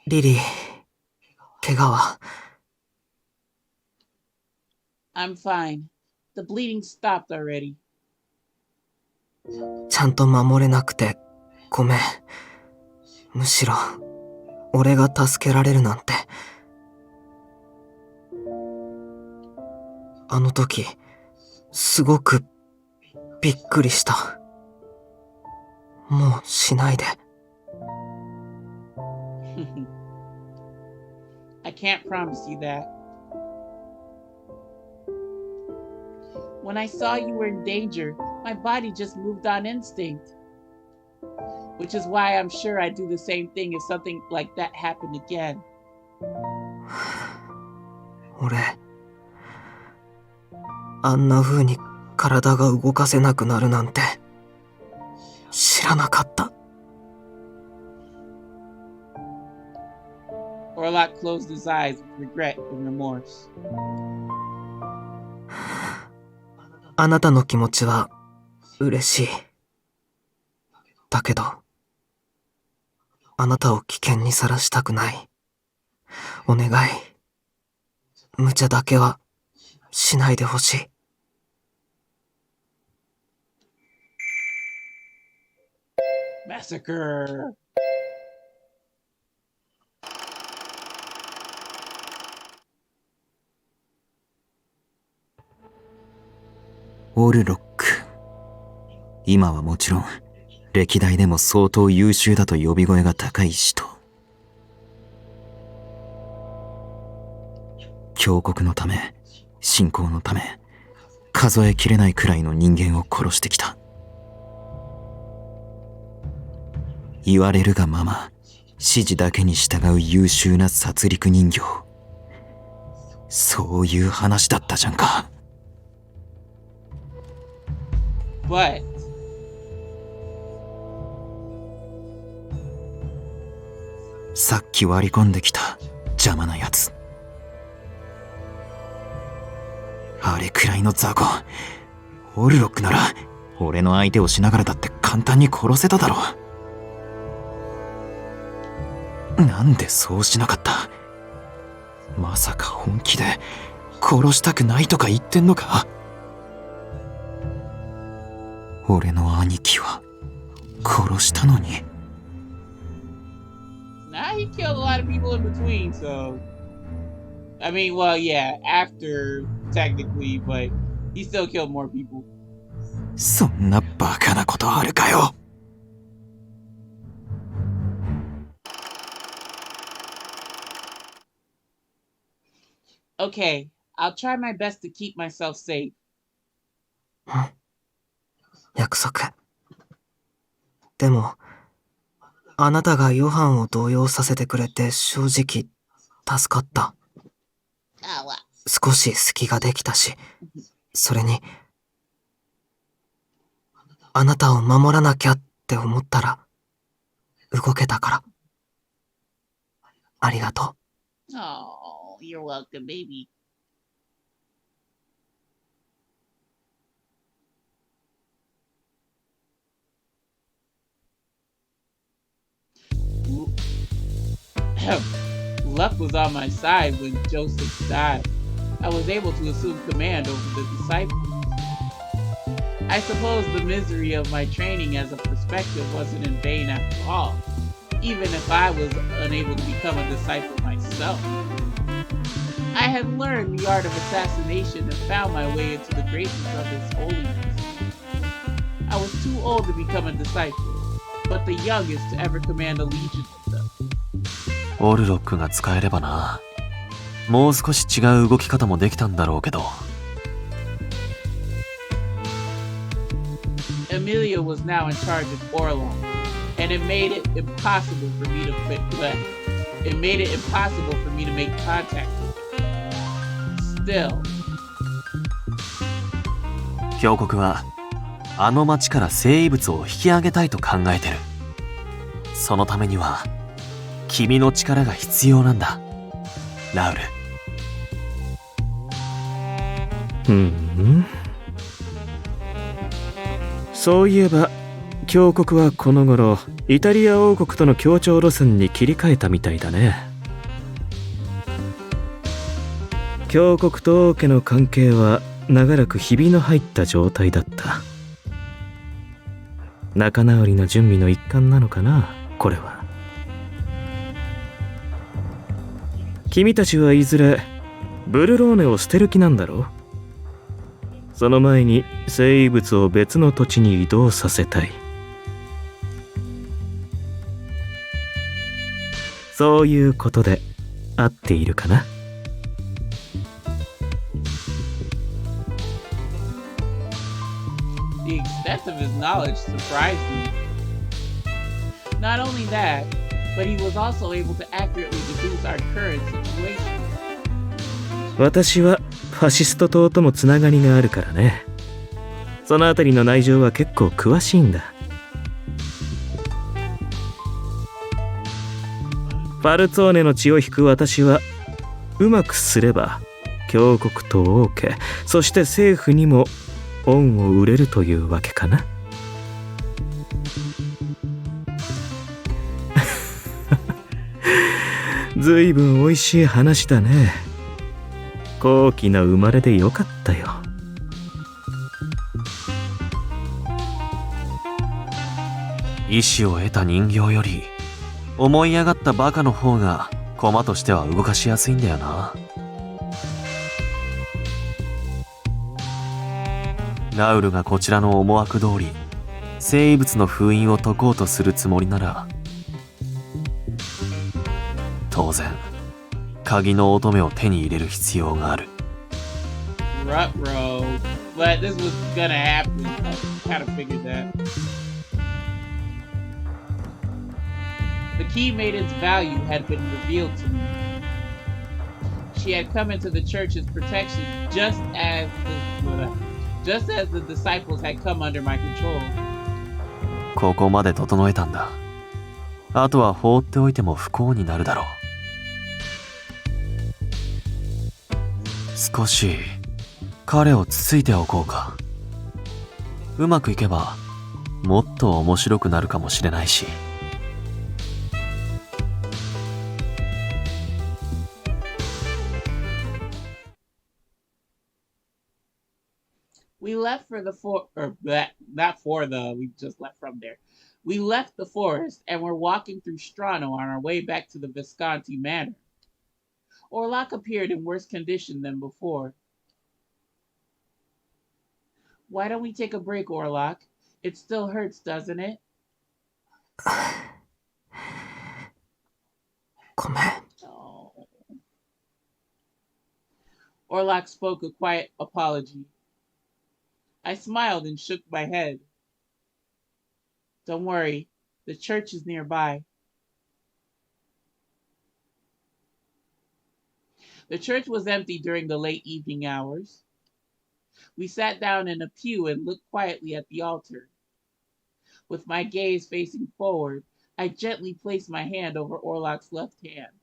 リリー、怪我は？ I'm fine. The bleeding stopped already. ちゃんと守れなくてごめん。むしろ俺が助けられるなんて。あの時すごくびっくりした。もうしないで。I can't promise you that. When I saw you were in danger, my body just moved on instinct. Which is why I'm sure I'd do the same thing if something like that happened again. 俺、あんな風に体が動かせなくなるなんて知らなかった。Orlok closed his eyes with regret and remorse. あなたの気持ちは嬉しい。だけど、あなたを危険にさらしたくない。お願い。無茶だけはしないでほしい。Massacre! Orlok。今はもちろん歴代でも相当優秀だと呼び声が高い人。強国のため、信仰のため、数えきれないくらいの人間を殺してきた。言われるがまま指示だけに従う優秀な殺戮人形。そういう話だったじゃんか。Butさっき割り込んできた邪魔なやつ。あれくらいの雑魚、オルロックなら俺の相手をしながらだって簡単に殺せただろう。なんでそうしなかった？まさか本気で殺したくないとか言ってんのか？俺の兄貴は殺したのに。Nah, he killed a lot of people in between, so I mean, well, yeah, after technically, but he still killed more people. そんなバカなことあるかよ。Okay, I'll try my best to keep myself safe. 約束。でも、あなたがヨハンを動揺させてくれて正直助かった。少し隙ができたし、それに、あなたを守らなきゃって思ったら、動けたから。ありがとう。Oh, you're welcome, baby. Luck was on my side when Joseph died. I was able to assume command over the disciples. I suppose the misery of my training as a perspective wasn't in vain after all, even if I was unable to become a disciple myself. I had learned the art of assassination and found my way into the graces of His Holiness. I was too old to become a disciple, but the youngest to ever command a legion of them. オルロックが使えればな。もう少し違う動き方もできたんだろうけど。Amelia was now in charge of Orlok, and it made it impossible for me to make contact with her. Still, 教国はあの町から生物を引き上げたいと考えてる。そのためには君の力が必要なんだ、ラウル。そういえば教国はこの頃イタリア王国との協調路線に切り替えたみたいだね。教国と王家の関係は長らくひびの入った状態だった。仲直りの準備の一環なのかな、これは。君たちはいずれブルローネを捨てる気なんだろう。その前に生物を別の土地に移動させたい。そういうことで合っているかな。the extent of his knowledge surprised me. Not only that, but he was also able to accurately deduce our current situation. 私はファシスト党ともつながりがあるからね。そのあたりの内情は結構詳しいんだ。ファルツォーネの血を引く私はうまくすれば教国と王家、そして政府にも恩を売れるというわけかな。ずいぶんおいしい話だね。高貴な生まれでよかったよ。意志を得た人形より思い上がったバカの方が駒としては動かしやすいんだよな。ラウルがこちらの思惑通り生物の封印を解こうとするつもりなら、当然鍵の乙女を手に入れる必要がある。Ruh-roh. But this was gonna happen. I kind of figured that. The Key Maiden's value had been revealed to me. She had come into the church's protection just as the disciples had come under my control. ここまで整えたんだ。あとは放っておいても不幸になるだろう。少し彼をつついておこうか。うまくいけばもっと面白くなるかもしれないし。We left for the not for the, we just left from there. We left the forest and were walking through Strano on our way back to the Visconti Manor. Orlok appeared in worse condition than before. Why don't we take a break, Orlok? It still hurts, doesn't it? ごめん。 Oh. Orlok spoke a quiet apology. I smiled and shook my head. Don't worry, the church is nearby. The church was empty during the late evening hours. We sat down in a pew and looked quietly at the altar. With my gaze facing forward, I gently placed my hand over Orlok's left hand.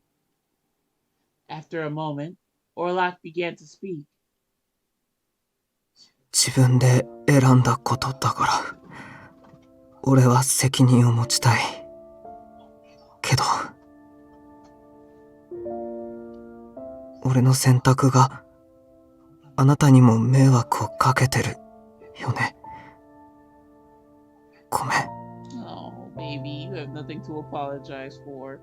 After a moment, Orlok began to speak. 自分で選んだことだから、俺は責任を持ちたい。けど、俺の選択があなたにも迷惑をかけてるよね。ごめん。Oh, baby, you have nothing to apologize for.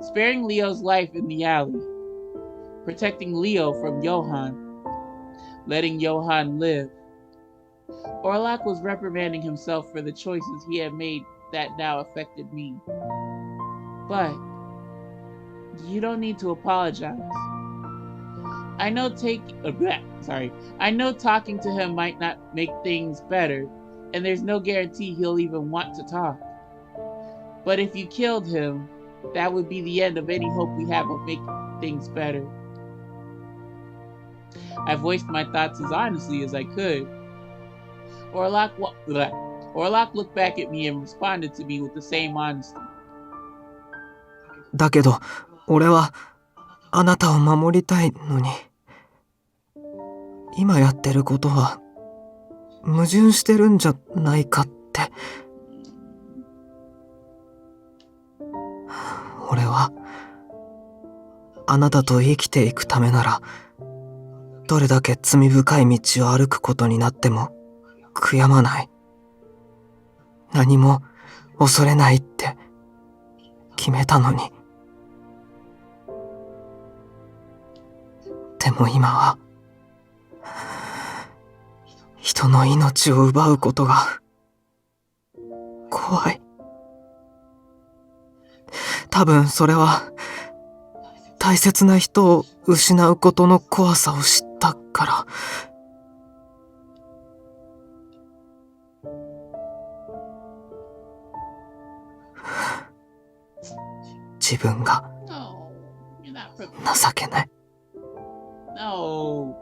Sparing Leo's life in the alley, protecting Leo from Johann, letting Johann live. Orlok was reprimanding himself for the choices he had made that now affected me. But you don't need to apologize. I know talking to him might not make things better, and there's no guarantee he'll even want to talk. But if you killed him, that would be the end of any hope we have of making things better. I voiced my thoughts as honestly as I could. Orlok looked back at me and responded to me with the same honesty. だけど、俺はあなたを守りたいのに、今やってることは矛盾してるんじゃないかって。俺はあなたと生きていくためなら、どれだけ罪深い道を歩くことになっても悔やまない。何も恐れないって決めたのに。でも今は人の命を奪うことが怖い。多分それは大切な人を失うことの怖さを知ったから。自分が情けない。No.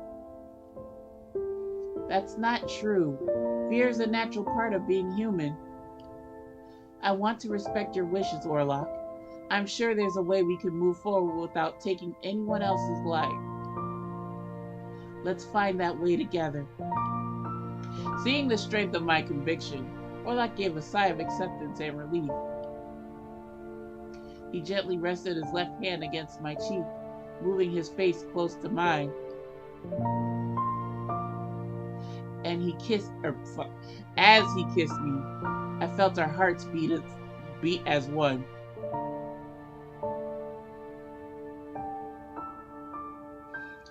That's not true. Fear is a natural part of being human. I want to respect your wishes, Orlok. I'm sure there's a way we can move forward without taking anyone else's life. Let's find that way together. Seeing the strength of my conviction, Orlok gave a sigh of acceptance and relief. He gently rested his left hand against my cheek, moving his face close to mine. And as he kissed me, I felt our hearts beat as one.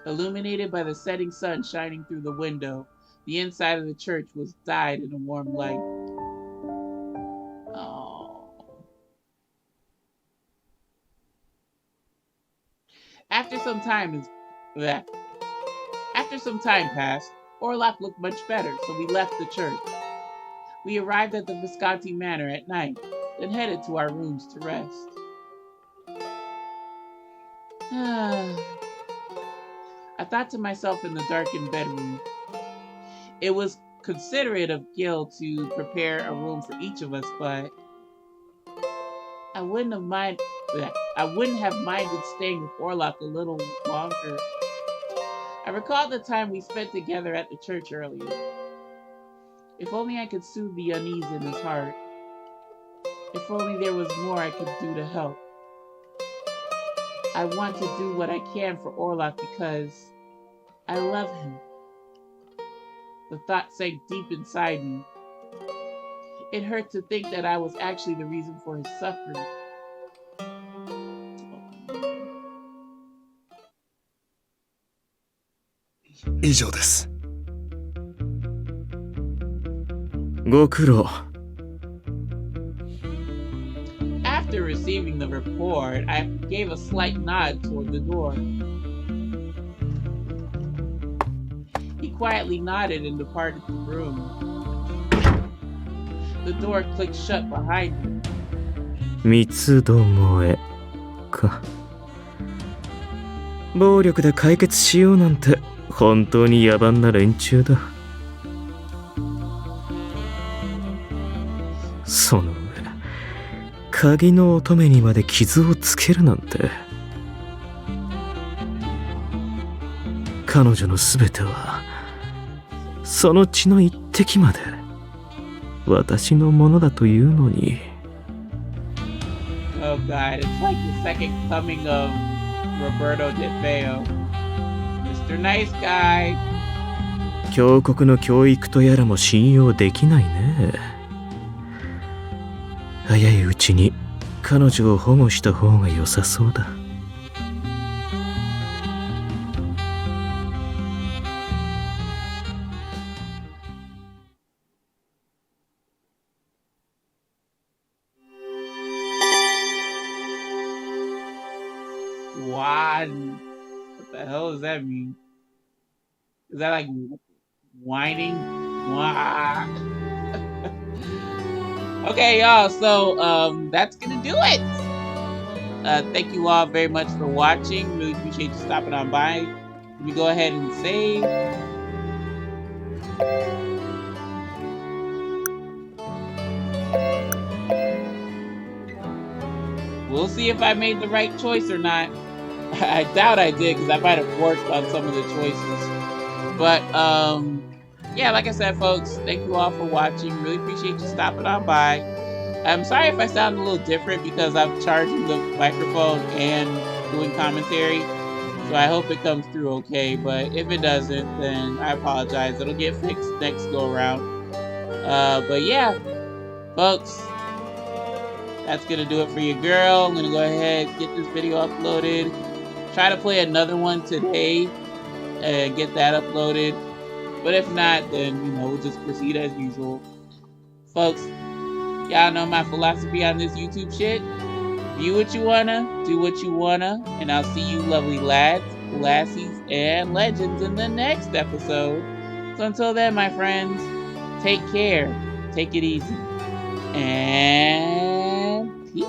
Illuminated by the setting sun shining through the window, the inside of the church was dyed in a warm light. Oh. After some time passed, Orlok looked much better, so we left the church. We arrived at the Visconti Manor at night, then headed to our rooms to rest. I thought to myself in the darkened bedroom. It was considerate of Gil to prepare a room for each of us, but I wouldn't have minded staying with Orlok a little longer. I recalled the time we spent together at the church earlier. If only I could soothe the unease in his heart. If only there was more I could do to help. I want to do what I can for Orlok because I love him. The thought sank deep inside me. It hurt to think that I was actually the reason for his suffering. 以上です。ご苦労。After receiving the report, I gave a slight nod toward the door. He quietly nodded and departed the room. The door clicked shut behind him. 三つどもえか。暴力で解決しようなんて本当に野蛮な連中だ。その上鍵の乙女にまで傷をつけるなんて。彼女の全てはその血の一滴まで私のものだというのに。 Oh god, it's like the second coming of Roberto De Feo. Mr. Nice Guy. 教国の教育とやらも信用できないね。早いうちに彼女を保護した方が良さそうだ。What the hell does that mean? Is that like whining? Wah. Okay, y'all. So that's gonna do it. Thank you all very much for watching. Really appreciate you stopping on by. Let me go ahead and save. We'll see if I made the right choice or not. I doubt I did because I might have worked on some of the choices. But yeah, like I said, folks, thank you all for watching. Really appreciate you stopping on by. I'm sorry if I sound a little different because I'm charging the microphone and doing commentary. So I hope it comes through okay. But if it doesn't, then I apologize. It'll get fixed next go around. But yeah, folks, that's gonna do it for your girl. I'm gonna go ahead and get this video uploaded. Try to play another one today and get that uploaded. But if not, then we'll just proceed as usual. Folks, y'all know my philosophy on this YouTube shit. View what you wanna, do what you wanna, and I'll see you lovely lads, lassies, and legends in the next episode. So until then, my friends, take care, take it easy, and peace.